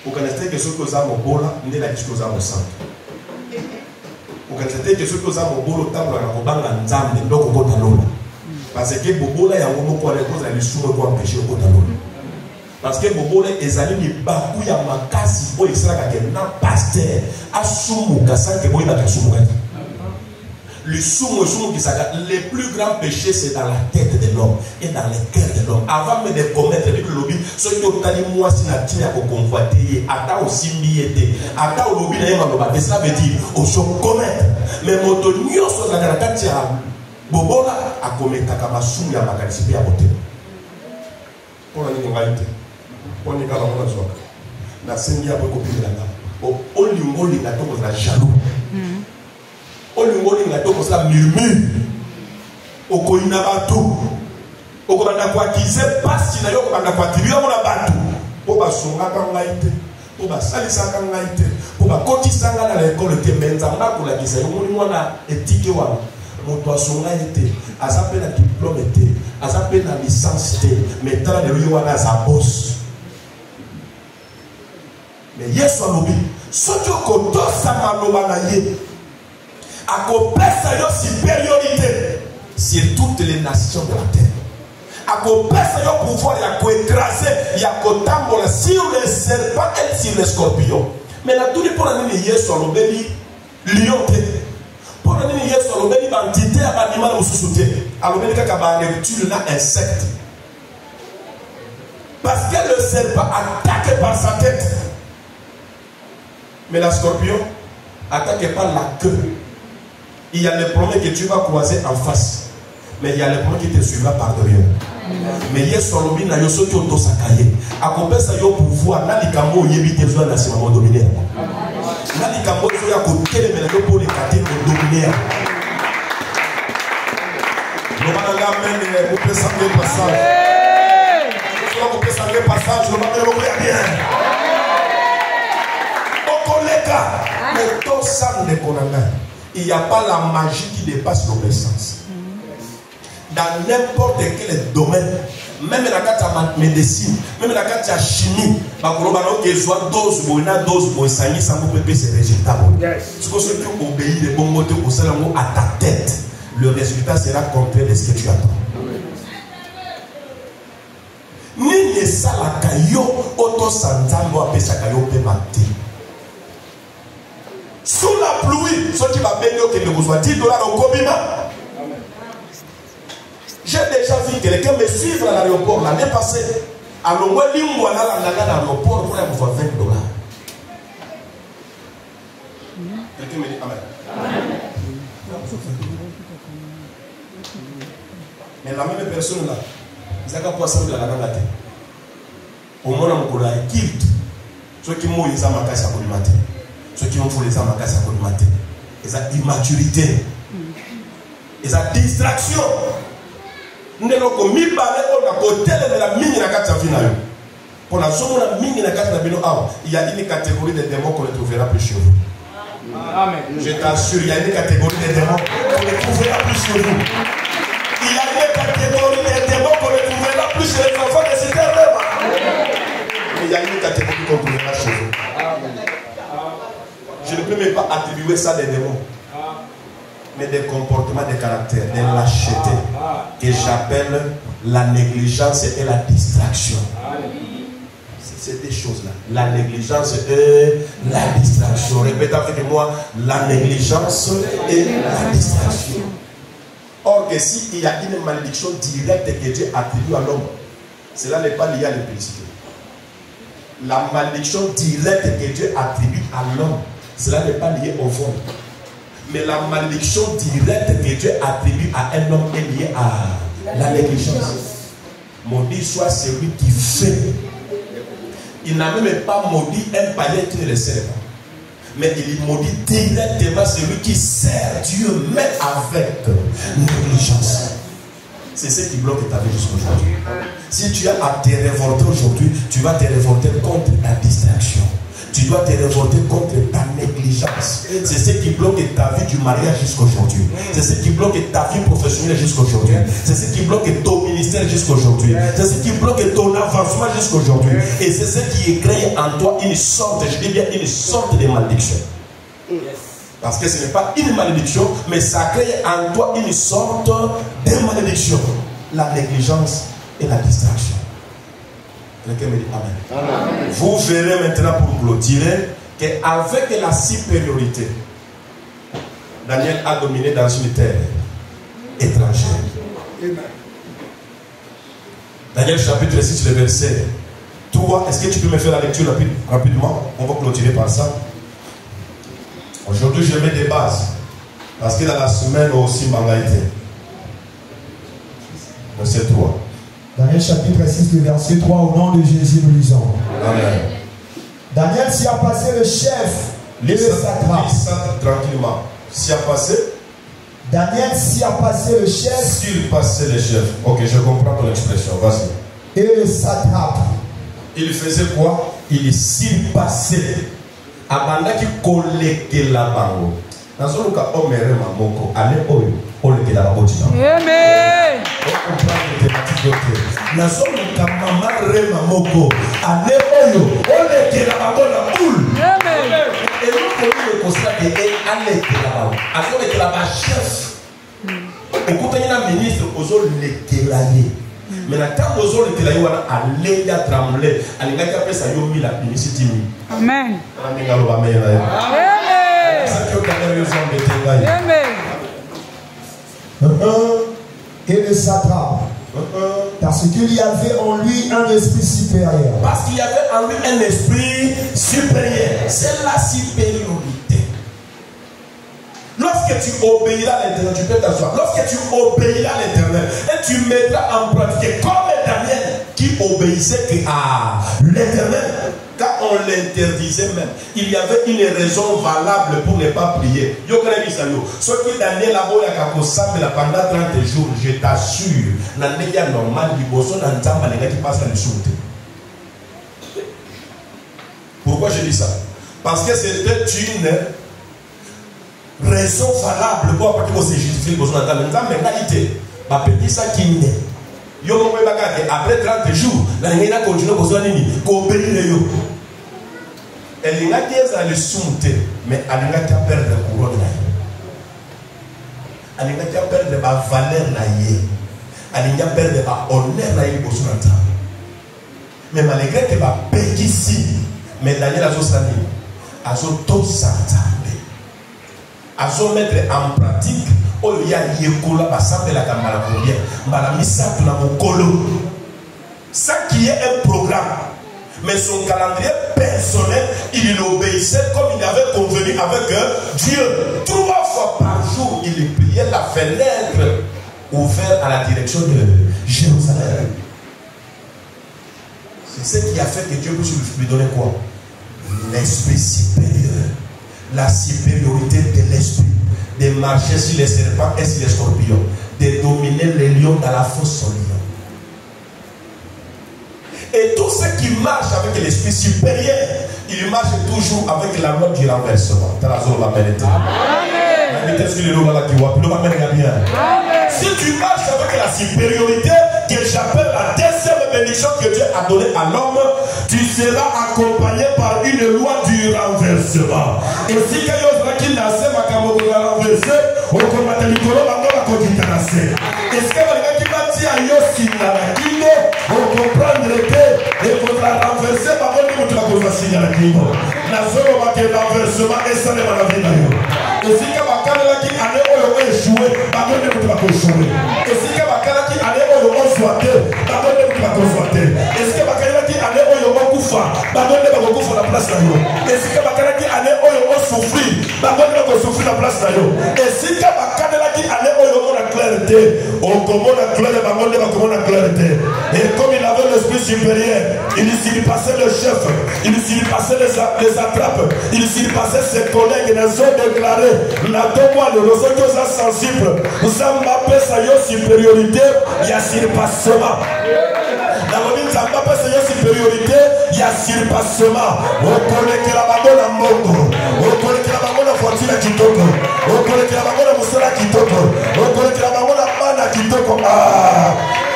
on connaît que ce que ça mobola ndé la disco za mosanto on connaît que ce que ça mobolo tambo na ko banga nzambe ndoko kota lola parce que bobola ya ngomo ko les causes la lisumo ko empêcher kota lola parce que bobola ezali ni baku ya makasi o isaka ke na pasteur asumu kasake boy ba kasumu kati. Le les plus grands péchés, c'est dans la tête de l'homme et dans le cœur de l'homme. Avant même de commettre le lobby, ceux qui ont dit moi, si la tire à convoiter, à aussi miété, à au lobby, cela veut dire, on se commettre. Mais mon tonio, sur la carte, Bobola, a commettre à ma soum, à ma qualité, à voter. Pour la réalité, on est dans la joie. La scène, il y a beaucoup de la on lui la jaloux. Olingoli na toko sa murmure okoina batu okobanda kwa kize pasi na yo okobanda kwa tibia mona batu po basonga kangaite po basalisa kangaite po bakotisa nga na l'école te menza ngako la kisa yo moni mwana etike wana moto asonga ete azape na diplôme te azape na licence te mais tala de yo wana za boss mais yesu alobi soki okotosa maloba na ye à sa supériorité sur toutes les nations de la terre. À sa pouvoir, il a écraser, il a tambola sur les serpents et sur les scorpions. Mais la tout pour l'année Yesu à l'obéli, lion. Pour l'année Yesu à l'obéli, bandité à l'animal au sous-souté. À l'obéli, quand il y a un reptile, un insecte. Parce que le serpent attaque par sa tête. Mais la scorpion attaque par la queue. Il y a les problèmes que tu vas croiser en face. Mais il y a les problèmes qui te suivra par derrière. Mais il y a solobi na yoso qui auto sakaye. A combien ça yo pouvoir na likambo yebite zo na sima dominer. Na likambo zo ya ko kele mena pour les katé ko dominer. Nous allons amener au présenter le passage. Nous allons présenter le passage. Nous allons le bien. Au collègue, mais tout ça ne connaît pas. Il n'y a pas la magie qui dépasse l'obéissance. Dans n'importe quel domaine, même dans la médecine, même dans la chimie, c'est résultat. Ce que tu obéis de bon côté à ta tête, le résultat sera contraire de ce que tu attends. Ni ne sala kayo auto santambo apesa kayo pe mate. Sous la pluie, ce qui va bénir que nous soit $10 au Kobima. J'ai déjà vu quelqu'un me suivre à l'aéroport l'année passée. À l'Ongwalimbo, à l'aéroport, pour avoir $20. Quelqu'un me dit Amen. Mais la même personne là, ils ont pas ça de la tête. Au moins, on a un kilt. Ceux qui m'ont ils ont ma casse à matin. Ceux qui ont fait les amas casse à matin. Ils ont immaturité. Ils ont distraction. Nous avons mis par la mine na kati ya pour la somme la mine na kati na bino awa, il y a une catégorie de démons qu'on ne trouvera plus chez vous. Amen. Je t'assure, il y a une catégorie de démons qu'on ne trouvera plus chez vous. Il y a une catégorie de démons qu'on ne trouvera plus chez les enfants de cette terre. Mais il y a une catégorie qu'on trouvera chez vous. Je ne peux même pas attribuer ça des démons, mais des comportements de caractère, des lâchetés, que j'appelle la négligence et la distraction. C'est des choses-là. La négligence et la distraction. Répétez avec moi, la négligence et la distraction. Or que s'il y a une malédiction directe que Dieu attribue à l'homme, cela n'est pas lié à l'impudicité. La malédiction directe que Dieu attribue à l'homme, cela n'est pas lié au vol. Mais la malédiction directe que Dieu attribue à un homme est liée à la négligence. Maudit soit celui qui fait. Il n'a même pas maudit un païen qui ne le sert pas. Mais il maudit directement celui qui sert Dieu, mais avec négligence. C'est ce qui bloque ta vie jusqu'aujourd'hui. Si tu as à te révolter aujourd'hui, tu vas te révolter contre ta distraction. Tu dois te révolter contre ta négligence. C'est ce qui bloque ta vie du mariage jusqu'aujourd'hui. C'est ce qui bloque ta vie professionnelle jusqu'aujourd'hui. C'est ce qui bloque ton ministère jusqu'aujourd'hui. C'est ce qui bloque ton avancement jusqu'aujourd'hui. Et c'est ce qui crée en toi une sorte, je dis bien une sorte de malédiction. Parce que ce n'est pas une malédiction, mais ça crée en toi une sorte de malédiction. La négligence et la distraction. Quelqu'un me dit Amen. Amen. Vous verrez maintenant pour clôturer qu'avec la supériorité, Daniel a dominé dans une terre étrangère. Amen. Daniel chapitre 6, le verset 3. Est-ce que tu peux me faire la lecture rapidement? On va clôturer par ça. Aujourd'hui, je mets des bases. Parce que dans la semaine aussi, m'a été. Verset 3. Daniel chapitre 6, le verset 3, au nom de Jésus, nous lisons. Amen. Daniel s'y a passé le chef et le satrape. Tranquillement. S'y a passé. Daniel s'y a passé le chef. Surpassé le chef. Ok, je comprends ton expression. Vas-y. Et le satrape. Il faisait quoi? Il surpassait. Abanda qui collectait la bango. Dans ce cas, on met un moko. Allez, on le fait dans la boutique. Amen. On comprend les thématiques d'autres. Dans ce cas, maman rema moko. Allez, on le fait dans la boule. Amen. Et nous, on constate que allez, là-bas. Alors, on est là-bas, chef. Écoutez, il y a un ministre aux autres les mais quand vous avez été là, vous allez trembler. Allez, après ça, vous avez la publicité. Amen. Amen. Et le satrape. Parce qu'il y avait en lui un esprit supérieur. Parce qu'il y avait en lui un esprit supérieur. C'est la supériorité. Lorsque lorsque tu obéiras à l'Éternel, tu peux t'asseoir. Lorsque tu obéiras à l'Éternel et tu mettras en pratique comme Daniel qui obéissait à l'Éternel, quand on l'interdisait même, il y avait une raison valable pour ne pas prier. Yo connais ça yo. Ce qui Daniel a beau ya pendant 30 jours, je t'assure, na néga normal du bosso na nzamba les gars qui passent à l'insulter. Pourquoi je dis ça? Parce que c'était une raison valable pour pas que vous justifiez besoin d'entendre. Nous avons égalité. Ma petite ça qui n'est. Yo mo après 30 jours, la nina continue besoin nini? Ko obéir yo. Elle n'a qu'à le soumettre, mais elle n'a qu'à perdre la couronne. Elle n'a qu'à perdre la valeur. Elle n'a qu'à perdre l'honneur. Mais malgré que ma paix ici, mais Daniel a tout s'entendre. A mettre en pratique, au lieu de yekola, la camarade bien, malamisa pour la mokolo. Ça qui est un programme. Mais son calendrier personnel, il obéissait comme il avait convenu avec Dieu. 3 fois par jour, il priait la fenêtre ouverte à la direction de Jérusalem. C'est ce qui a fait que Dieu puisse lui donner quoi? L'esprit supérieur. La supériorité de l'esprit. De marcher sur les serpents et sur les scorpions. De dominer les lions dans la fosse aux lions. Et tout ce qui marche avec l'esprit supérieur, il marche toujours avec la loi du renversement. Si tu marches avec la supériorité que j'appelle la deuxième bénédiction que Dieu a donnée à l'homme, tu seras accompagné par une loi du renversement. Et si quelqu'un qui n'a pas renversé, on combat le colon, est-ce que quelqu'un qui va dire à Yossi, on comprend et pour la renverser, par contre, vous devez vous signer à la clinique. La zone où il y a l'enversement et ça n'est pas la vie d'ailleurs. Et si il y a un canal qui allait où il échoué, par contre, vous devez échouer. Et si il y a un canal qui allait où il est soité, par contre, vous devez soiter. Et si il y a un canal qui allait où il est koufa, par contre, vous devez koufa la place d'ailleurs. Et si il y a un canal qui allait où il est souffrir, par contre, vous devez souffrir la place d'ailleurs. Et si il y a un canal qui allait où il est la clarté, on commande la clarté, par contre, on commande la clarté. Et comme il avait l'esprit supérieur, il s'y passait le chef, il s'y passait les attrapes, il s'y passait ses collègues, ils ont déclaré, la moi le ressources sensible, nous avons appelé ça une supériorité, il y a surpassement. Dans le monde, ça n'a pas une supériorité, il y a surpassement. On connaît que la bagonne a mongo, on connaît que la bagonne a fortune qui toque, on connaît que la bagonne a moussala qui toque, on connaît que la bagonne a mana qui toque. Ah!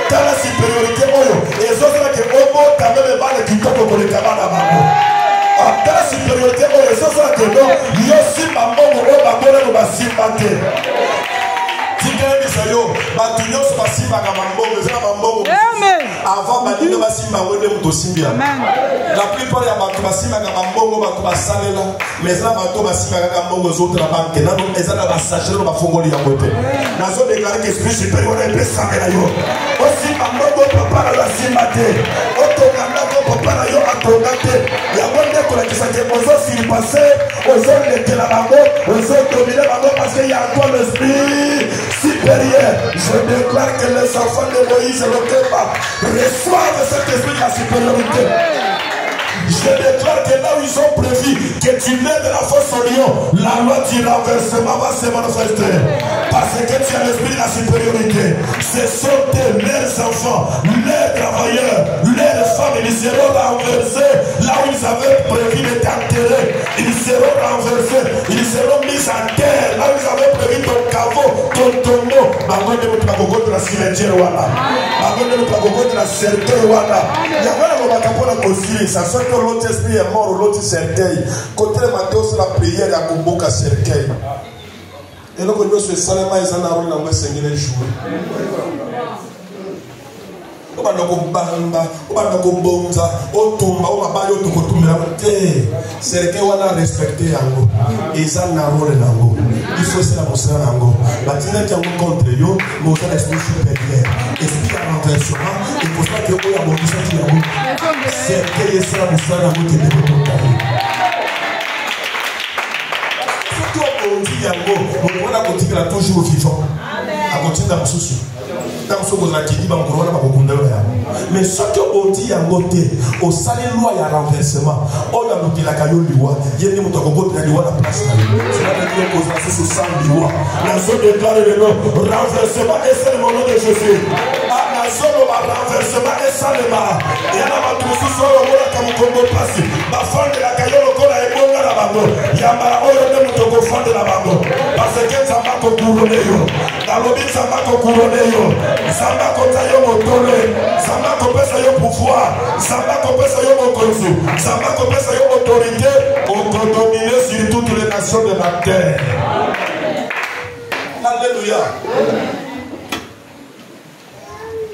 Dans la supériorité, et les autres qui ont quand même mal qui toquent pour les camarades à Babo. Dans la supériorité, les autres qui ont il y a aussi Babo, Babo, Babo, avant Badino Basimba Wende Mutosimbia. La plupart des Bato Basimba Gamambongo Bato Basalela, mais là Bato Basimba Gamambongo autres la banque, là nous les allons s'acheter dans la Fongoli à côté. Nous avons déclaré que l'esprit supérieur est blessé à yo. Aussi Bambongo Papa la Simate, Otoganda Papa la yo Atogate. Il y a bon décolle qui s'est posé s'il passait, aux autres les Télabango, aux autres dominés Bango parce qu'il y a encore l'esprit supérieur. Je déclare que les enfants de Moïse et le Kéba reçoivent cet esprit de la supériorité. Je déclare que là où ils ont prévu que tu mets de la force au lion, la loi du renversement va se manifester. Parce que tu as l'esprit de la supériorité. Ce sont leurs enfants, leurs travailleurs, leurs femmes, ils seront renversés là où ils avaient prévu d'être enterrés. Ils seront renversés, ils seront mis en terre là où ils avaient prévu ton caveau, ton tombeau. Maman de la cimetière, maman de la cercueil, il y a un ça soit que l'autre esprit est mort ou l'autre cercueil. Côté le matin, c'est la prière à Kumbuka cercueil. Et là, quand nous sommes salés, ils en ont un peu de jour. On va nous bamba, on va nous bonza, on tombe, on va pas nous tomber. Cercueil, on a respecté Yango. Ils en ont rôle Yango. Il faut se la montrer Yango. Maintenant, qui ont contre eux, nous avons l'esprit supérieur. Esprit de renversement, et pour ça que vous avez mon sang qui Yango. Cercueil, c'est la montrer Yango qui est de votre yango mokona kotikela toujours vivant akotinda mosusu ntango soki ozalaki bamokolo wana bakokundelo yango mais soki oti yango te osali loi ya renversement oyo alukelaka yo liwa ye nde moto akokotela liwa na place na yo cela kozala susu sans liwa nazodeklare lelo renversement esali mono de jésus nazoloba renversement esalema yana bato mosusu oyo omonaka mokongo mpasi bafandelaka yo lokola ebonga na bango yambala oyo nde moto okofandela bango parce ke nzambe akokurone yo nalobi nzambe akokurone yo nzambe akota yo motole nzambe akopesa yo pouvoir nzambe akopesa yo mokonzi nzambe akopesa yo autorité okodomine sur toutes les nations de la terre. Alléluia.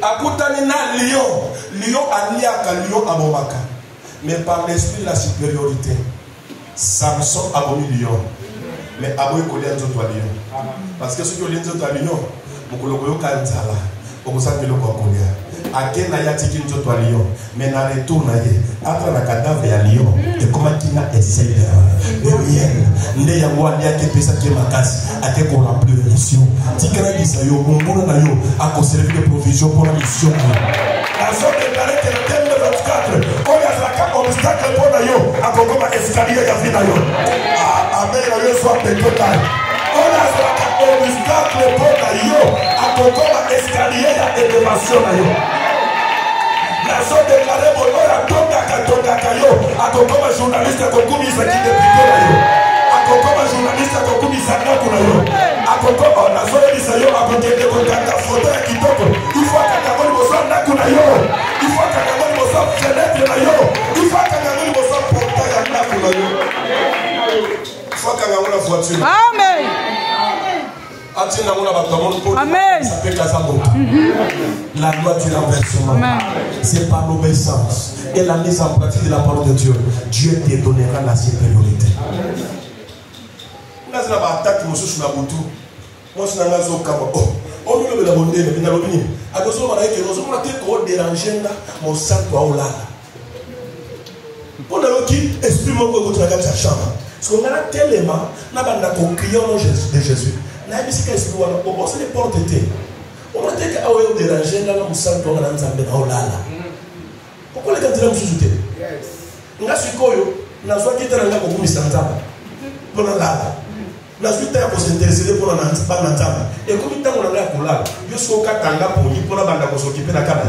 Akutani na lion aliaka lion abomaka mais par l'esprit de la supériorité Samson abomi lion mais aboyi kolia nzoto ya lion parce que soki olie nzoto ya lion mokolo koyoka nzala okosala biloko ya kolia ake na ye atiki nzoto ya lion mais na retour na ye atra na cadavre ya lion ekomaki na esele de miel nde yango aliaki epesaki ye makasi ake koremplir mission tikala bisa yo mombona na yo akoservi de provision mpona mission azodekare ke na 2024 oyo azalaka obstacle mpona yo akokoma escalier ya vi na yo amen na yo ezwa petotai oyo azalaka obstacle mpona yo akokoma escalier ya élévation na yo nazodekare boyo oyo atongaka yo akokoma journaliste akokumisa kidepute na yo akokoma journaliste akokumisa ndako na yo akokoma nazoyebisa yo akokende kokanga foto ya kitoko ifo akanga ngo liboso ndako na yo ifo akanga ngo liboso fenetre na yo ifo akanga ngo liboso porta ya ndako na yo ifo akanga ngo na voiture. Amen. Amen. La loi du renversement, c'est par l'obéissance et la mise en pratique de la parole de Dieu. Dieu te donnera la supériorité. Moi, je naibisika esprit wana obosa les portes étaient on m'a dit que awe o déranger là na musanto wana nzambe na olala pourquoi les gars mususu te nga sikoyo na zwa kitana nga kokumisa nzambe pona lala na zwa ta ko s'intéresser pona na nzambe et comme ntango na nga kolala yo so katanga poni pona banda ko s'occuper na kana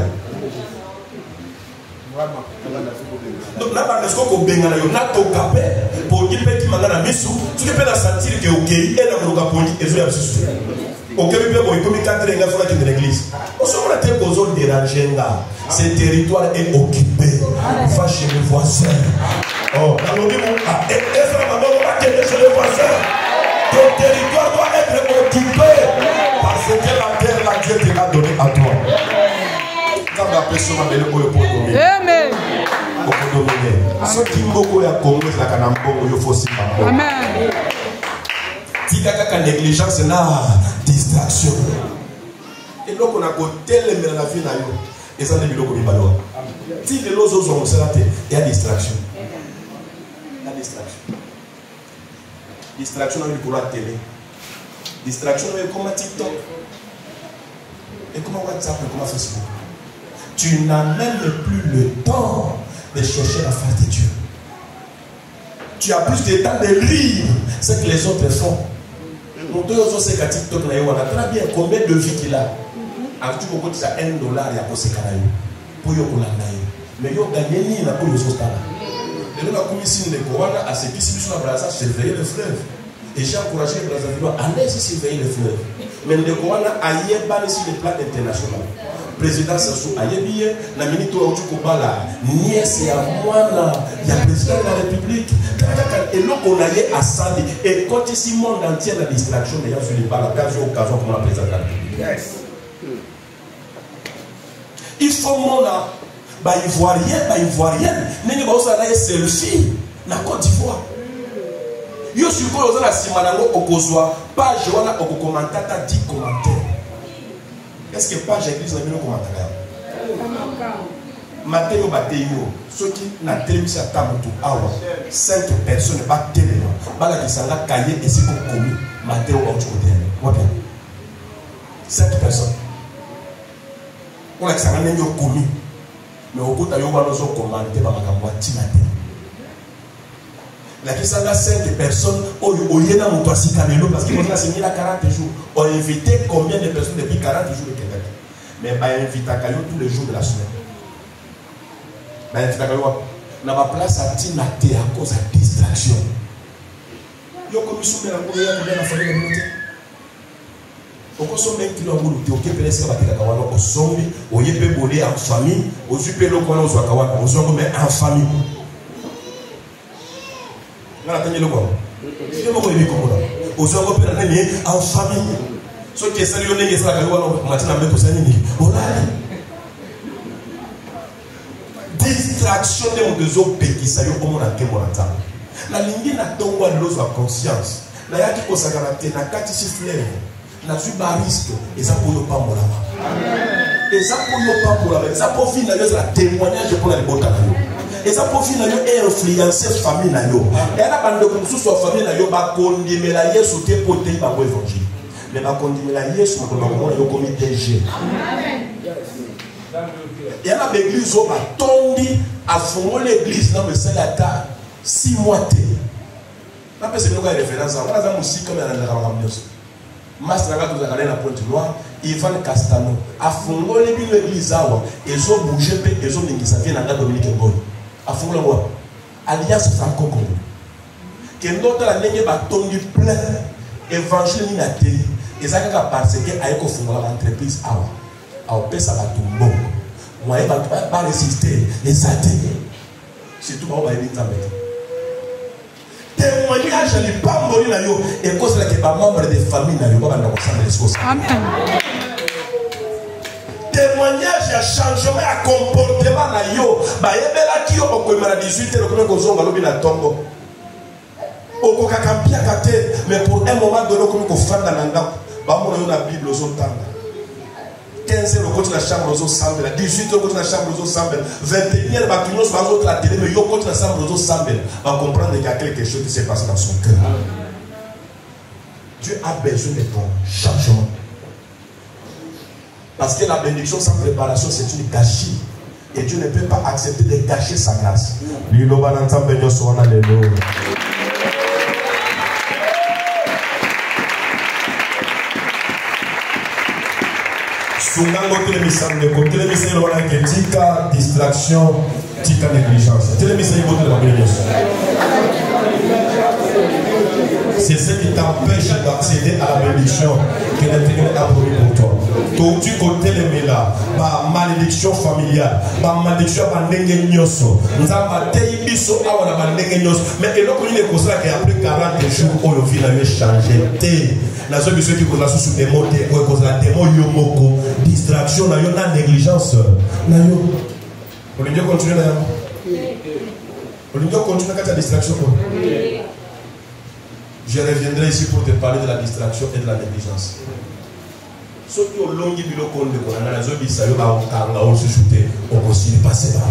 donc na banda ko benga na yo na to kapé pour qui peut qui mangana misu tu peux la sentir que OK et na muluka poni ezo ya susu OK bi pe ko comme cadre nga fona de l'église on se mona te kozo déranger nga ce territoire est occupé va chez les voisins oh na lobi mo et ça va pas que chez les voisins ton territoire doit être occupé parce que la terre la Dieu te l'a donné à toi quand la personne a donné pour dominer amen pour dominer ce qui mboko ya Congo la kana mbongo yo fosi pa amen tika kaka négligence na distraction et donc on a côté le la vie na yo et ça ne biloko bibalo ti les lozo zo serate il y a distraction distraction pour la télé distraction comme TikTok et comme WhatsApp et comme Facebook. Tu n'as même plus le temps de chercher la face de Dieu. Tu as plus de temps de lire ce que les autres font. Nous devons aussi que TikTok na yo on a très bien combien de vies qu'il a. En tout cas, ça $1 ya ko se kana yo. Pour yo kolanda yo. Mais yo gagner ni na ko yo so stala. Et nous avons commis le Coran à ce qui se passe dans surveiller le fleuve. Et j'ai encouragé les Brazzaville à aller surveiller le fleuve. Mais le Coran a yébani sur le plan international. Président Sassou a yébié, la ministre Oudjoukobala, nièce et à moi, il y a le président de la République. Et là, on a yé à Sali. Et quand ici, le monde entier, la distraction, d'ailleurs, sur les balles, occasion pour la présidente de la République. Yes. Il faut mon ivoirienne, n'est-ce pas un selfie na Côte d'Ivoire. Yo suppose la simanango okozwa page wana okokomantata 10 commentaires. Est-ce que page église na bino commentaire? Mateo bateyo soki na télévision tamutu awa 5 personnes ba télé bala kisanga kaye esiko komi Matteo autre côté. 5 personnes. On a que ça n'a pas commis. Mais au bout de la commenté par ma Timothée. La question de 5 personnes, parce qu'ils vont enseigner la 40 jours. On a invité combien de personnes depuis 40 jours au Québec? Mais on a invité tous les jours de la semaine. On a invité dans ma place à Timothée à cause de distraction. Il y a comme si on a la famille de l'autre. Pourquoi mec qui l'a voulu te occuper de ce qu'il a au zombie, au yépe bolé en famille, au super local aux wakawana, aux zombie en famille. On a tenu le quoi? Je me vois aux zombie en famille. Ce qui est sérieux, c'est que ça va maintenant mettre au Seigneur. Distraction de nos autres pays qui s'allument au monde à Kémorata. La ligne n'a pas de l'eau à conscience. La yaki ko sagarate na kati si fleur. Na su ba risque et ça pour pas mola. Et ça pour pas mola. Ça pour finir la témoignage pour la libota na yo. Et ça pour finir et influencer famille na yo. Et la bande comme sous sa famille na yo ba kondimela la Yesu te pote ba bo évangile. Mais ba kondimela la Yesu ko ba ko yo comme DG. Amen. Et la l'église au ba tondi a fond l'église dans le salata 6 mois. Je ne sais pas si vous avez une référence. On a une musique comme elle a Masraga tout à la Pointe Noire, Ivan Castano, a fondé l'église, ils ont bougé, ils ont dit que ça vient dans la Dominique Boy. A fondé Alliance Franco-Congo. Que notre année va tomber plein évangile ni la télé. Et ça va parce que a été fondé l'entreprise a opé ça va tout bon. Moi, il va pas résister les athées. C'est tout va être témoignage n'est pas mourir et cause que les membres des familles n'ont pas de choses. Amen. Témoignage à changement à comportement na yo ba yebela ki yo okomela 18 heures comme kozonga lobi na tongo okoka kampia kate mais pour un moment donné comme ko fanda na ndako ba mo yo na bible ozotanga 15 heures côté la chambre ozosambela 18 heures côté la chambre ozosambela 21 heures ba kinyo so autre la télé mais yo côté la chambre ozosambela va comprendre qu'il y a quelque chose qui s'est passé dans son cœur. Dieu a besoin de ton changement. Parce que la bénédiction sans préparation, c'est une gâchis. Et Dieu ne peut pas accepter de gâcher sa grâce. Distraction, tika négligence. C'est ce qui t'empêche d'accéder à la bénédiction que l'Éternel a promis pour toi. Donc tu côté les là, ma malédiction familiale, ma malédiction ma nengenyoso. Nous avons été biso à la nengenyoso. Mais et là il est comme ça qu'après 40 jours, on le vit la changer. La seule chose qui cause sous des mots, cause la démon yomoko, distraction, na yo na négligence, na yo. On lui dit continuer là. On lui dit continuer avec la distraction. Je reviendrai ici pour te parler de la distraction et de la négligence. Ceux qui ont longué bilo konde ko na nazo bisayo ba okanga o chuchoter au possible passer là.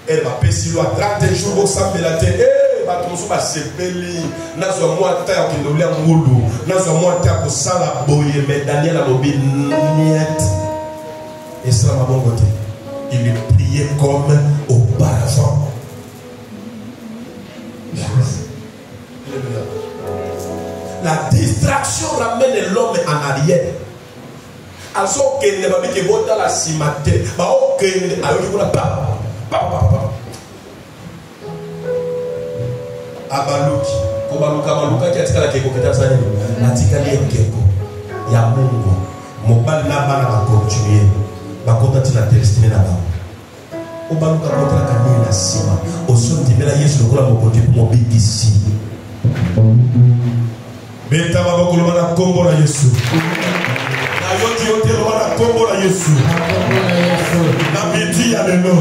Elle va passer lo 30 jours au sambela te ba toso ba sepeli na zo moi ta ki ndolya ngulu na zo moi ta ko sala boye mais Daniel a lobi niet. Et ça m'a bon côté. Il est prié comme auparavant. La distraction ramène l'homme en arrière. Alors qu'il ne va pas que vous dans la cimetière. Abaluki. Kobaluka qui a tika la keko keta sani. Atika li keko. Ya Mungu. Mobali na bana ba continuer. Ba kota tina destiné na ba. Obaluka kota kanini na sima. Oso ndimela Yesu lokola mokoti pour mobiki ici. Beta baba kolomana kombo na Yesu. Na yoti yote lomana kombo na Yesu. Na biti ya lelo.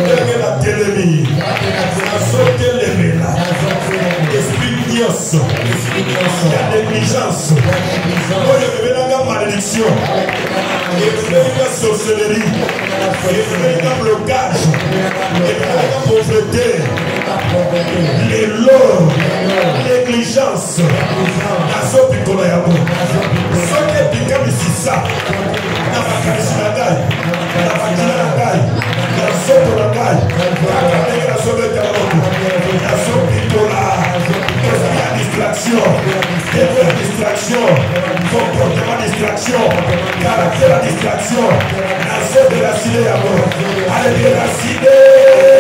Eke na telemi. Na sote lemena. Esprit Dios. La négligence. Oye bebelanga malédiction. Bebelanga sorcellerie. Bebelanga blocage. Bebelanga pauvreté. l'erreur, négligence, nazo pikola yabo. Soki epika misisa, na makanisi na ngai, na makila na ngai, na soto na ngai, kaka ndenge nazobeta moko, nazo pikola, kozali ya distraction, eko ya distraction, comportement distraction, caractère ya distraction, nazo déraciner yango, ale déraciner.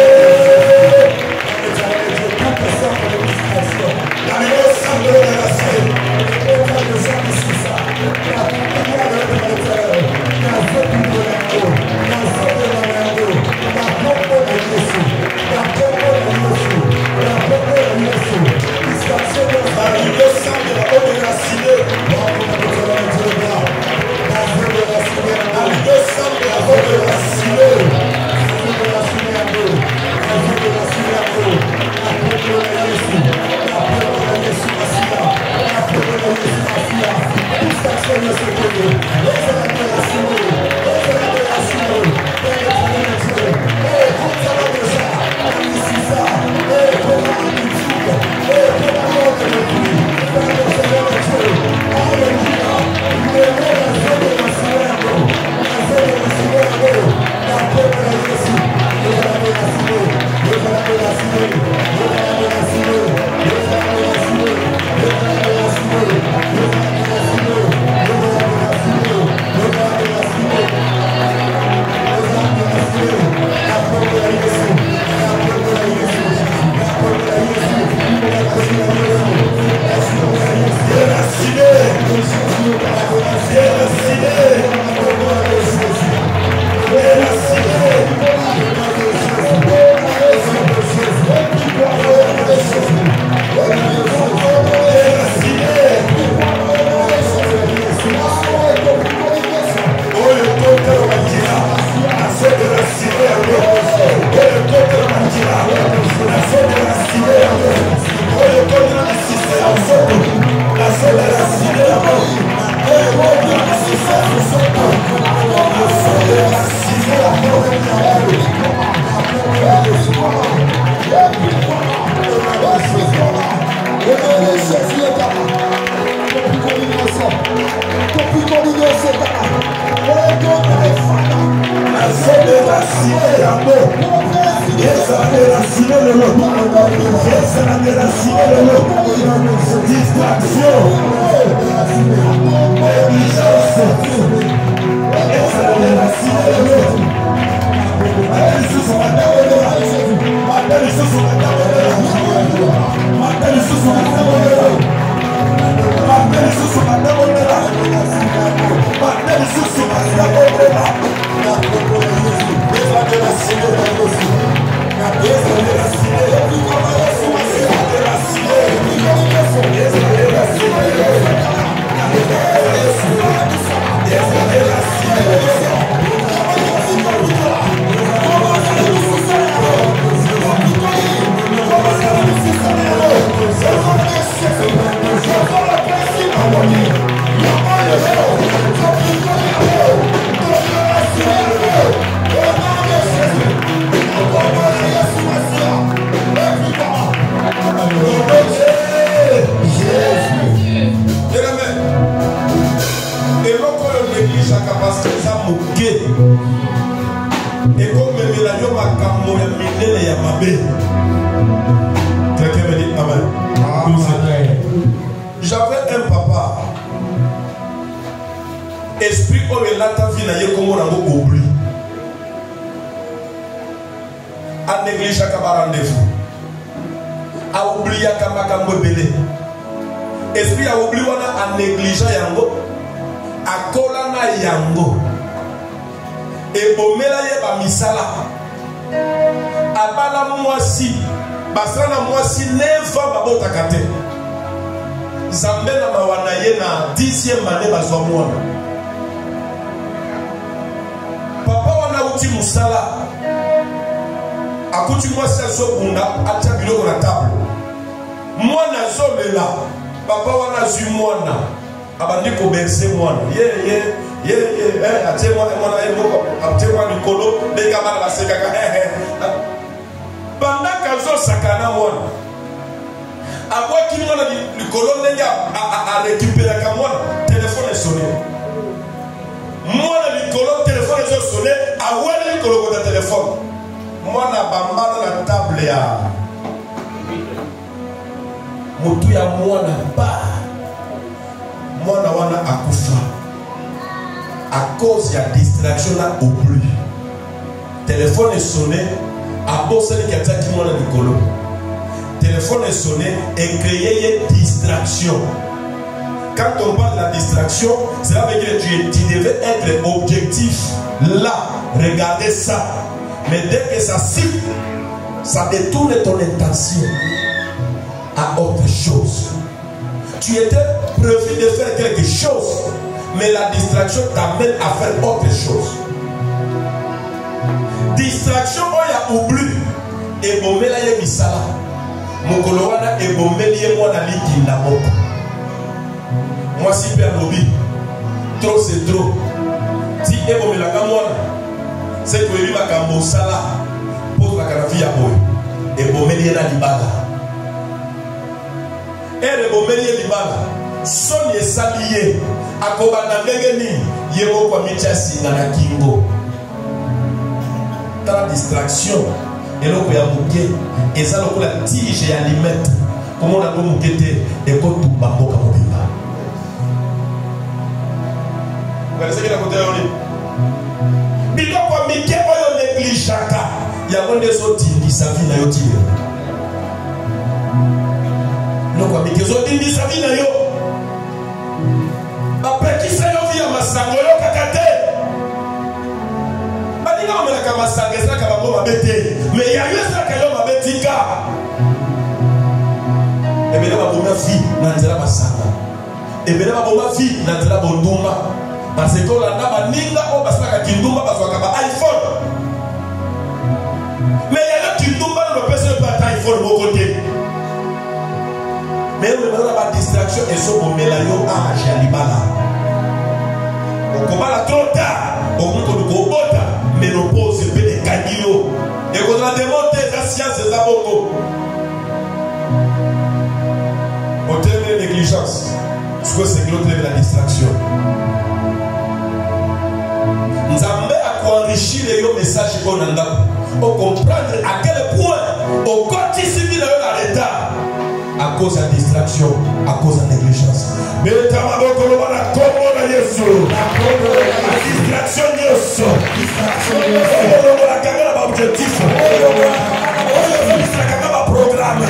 Quelqu'un me dit Amen. J'avais un papa. Esprit Orelata vie na yekomo na oubli. A négliger ka rendez-vous. A oublier ka makambo belé. Esprit a oublié wana a négliger yango. A kola na yango. E bomela ye ba misala. Abala mwasi basana mwasi 9 ans babota kate Zambe na mawana ye na 10e année bazwa mwana papa wana uti musala akuti mwasi azobunda atia biloko na table mwana azomela papa wana azwi mwana abandi koberse mwana ye atie mwana likolo ndenge abana basekaka pendant qu'azo sakana mwana. Abo qui mwana le colonne a récupéré comme mwana, téléphone est sonné. Mwana le colonne téléphone est sonné, a wele le colonne de téléphone. Mwana bamba dans la table ya. Mutu ya mwana ba. Mwana wana akufa. À cause de la distraction là au plus. Téléphone est sonné, à bosser qui a dit moi dans le colo. Téléphone est sonné et créer une distraction. Quand on parle de la distraction, cela veut dire que tu devais être objectif là, regardez ça. Mais dès que ça siffle, ça détourne ton intention à autre chose. Tu étais prévu de faire quelque chose, mais la distraction t'amène à faire autre chose. Distraction, on y a oublié. Et bon, mais là, il y a mis ça là. Mon colowana et bon, mais il y a moi dans l'île la mort. Moi, si père lobby, trop c'est trop. Si et bon, mais la gamme, c'est que il va cambo ça là. Pose la canafie à boy. Et bon, mais il y a l'ibala. Et le bon, mais il y a l'ibala. Son est salié. Akobana ngeni yebo kwa michasi na kingo. Ta distraction eloko ya muke eza lokola tige ya limette. Comment on a beau mukete et ko tumba mboka mobimba. Vous connaissez qui la côté yoni? Biloko mike oyo négligaka ya monde zotindi sa vie na yo tire. Biloko mike zotindi sa vie na yo. Après qui s'est envie à Massango, yo kakate. Badinga on melaka Massango, ça ka bango mabete. Mais il y a eu ça que yo mabetika. Et bien là ma fille na nzela Massango. Et bien là ma fille na nzela Bonduma. Parce que là na baninga o basaka kindumba basaka ba iPhone. Mais il y a le kindumba le personne pas iPhone au côté. Mais on a la distraction et son mélayo à Jalibala. On combat trop tard. On monte le gobota. Mais on pose le peu de canillo. Et on a démonté la science de Zaboko. On termine la négligence. Ce que c'est que l'autre la distraction. Nous avons enrichir les messages qu'on a. On comprendre à quel point au quotidien de l'état. À cause de la distraction, à cause de la négligence. Mais la distraction, objectif. Programme.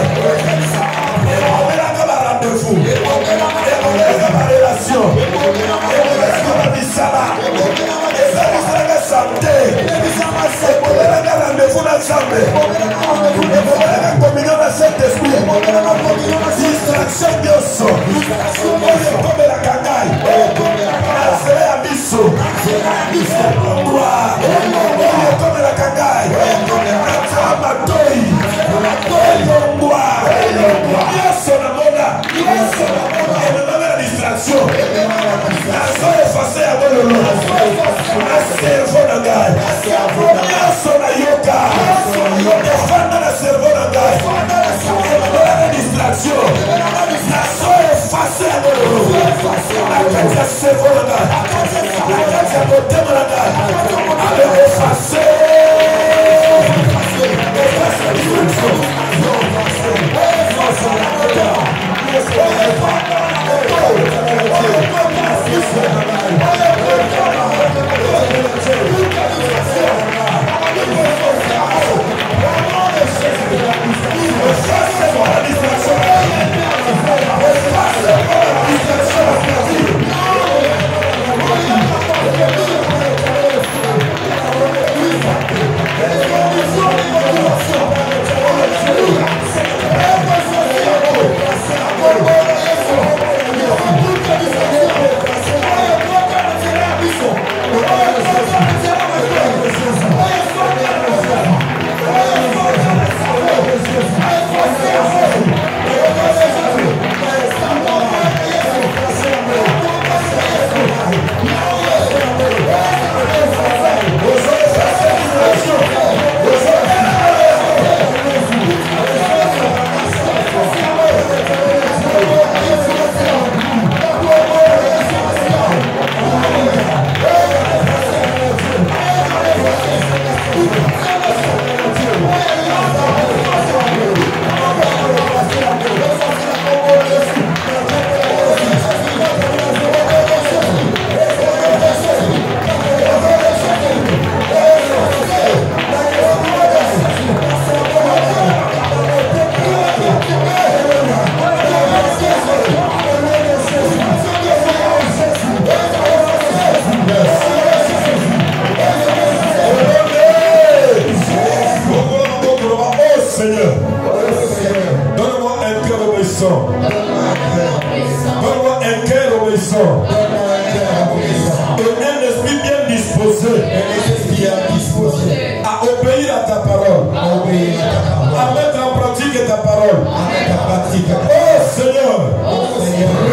Rendez-vous. Relation. Santé. Rendez-vous ensemble. Communion à Saint-Esprit. Distraction Diosso. Comme la cagaille. Azé Abisso. Gloire. Comme la cagaille. Amatoi. Gloire. Diosso na moda. Et même la distraction. Azo effacé à bon nom. Assez bon gars. Diosso na yoga. obéir à ta parole, à mettre en pratique ta parole. Oh Seigneur,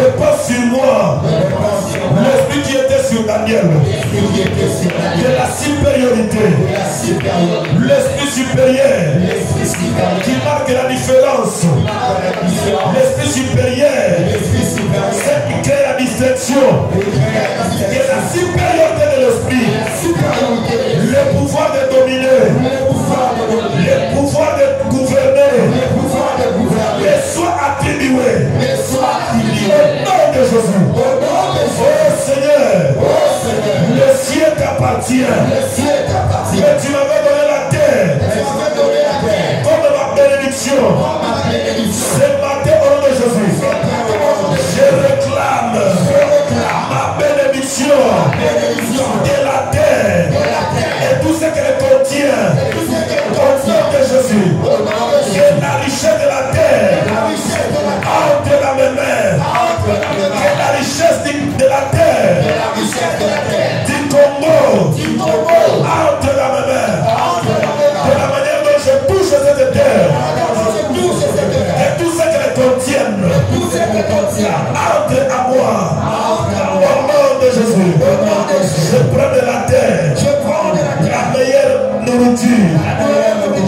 repose sur moi l'esprit qui était sur Daniel, de la supériorité, l'esprit supérieur qui marque la différence, l'esprit supérieur c'est qui crée la distinction, et la supériorité de l'esprit, le pouvoir de dominer, le pouvoir de gouverner, les soit attribués au nom de Jésus. Oh Seigneur, le ciel t'appartient, mais tu m'avais donné la terre comme ma bénédiction. Ce matin au nom de Jésus, je réclame ma bénédiction de la terre et tout ce qu'elle contient au nom de Jésus. Que la richesse de la terre entre dans mes mains, que la richesse de la terre du Congo entre dans mes mains, de la manière dont je touche cette terre et tout ce qu'elle contienne entre à moi. Au nom de Jésus, je prends de la terre la meilleure nourriture.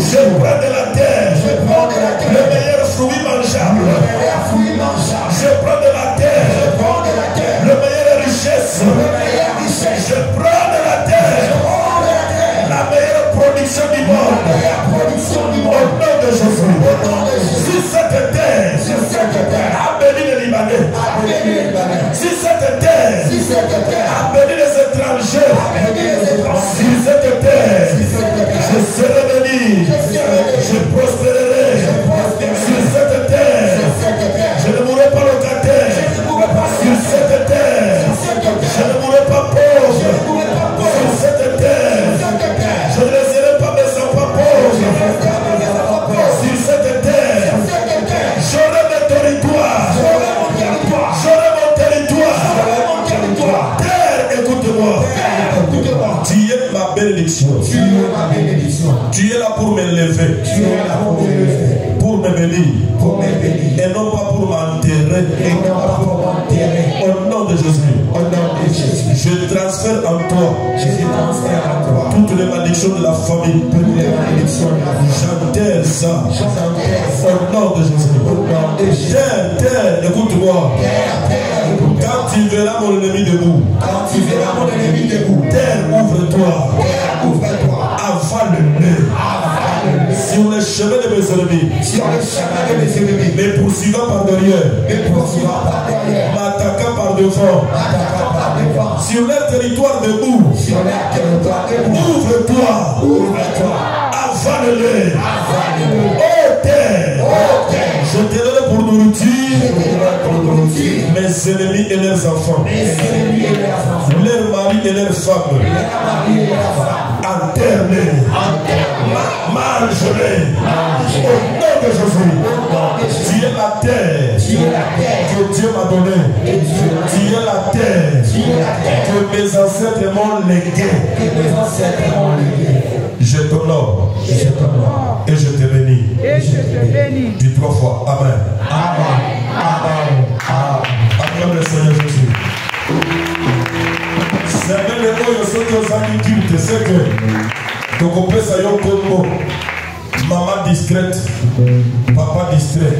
Je prends de la terre le meilleur fruit mangeable. Je prends de la terre le meilleur richesse. Je prends de la terre la meilleure production du monde. Au nom de Jésus. Si cette terre a béni les Libanais, si cette terre a béni les étrangers, si cette terre je serai béni, je prospérerai. Sur cette terre je ne mourrai pas locataire. Sur cette terre je ne mourrai pas pauvre. Sur cette terre je ne laisserai pas mes enfants pauvres. Sur cette terre j'aurai mes territoires. J'aurai mon territoire. Terre, écoute-moi. Tu es ma bénédiction. Tu es là pour m'élever, pour me bénir, et non pas pour m'enterrer. Au nom de Jésus, je transfère en toi toutes les malédictions de la famille. J'enterre ça au nom de Jésus. Terre, écoute-moi. Quand tu verras mon ennemi debout, terre, ouvre-toi, avale-le sur le chemin de mes ennemis, mes poursuivants par derrière, m'attaquant par devant, sur leur territoire debout, ouvre-toi, avale-le. Oh terre, je te donne pour nourriture mes ennemis et leurs enfants, leurs maris et leurs femmes. Enterre-les, mange-les. Au nom de Jésus, tu es la terre que Dieu m'a donnée. Tu es la terre que mes ancêtres m'ont léguée. Je t'honore et je te bénis. Dis 3 fois Amen. Acclame le Seigneur Jésus. C'est bien les mots aux amis cultes. C'est que ton copain ça y est comme maman discrète, papa distrait.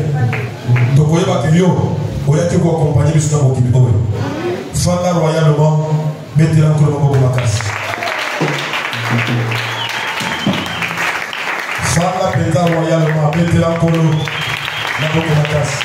Donc vous voyez que vous avez que vous accompagner jusqu'à vos équipes. Fanda royalement, mettez encore le mot pour ma casse. Fanda péta royalement, mettez encore le mot pour ma casse.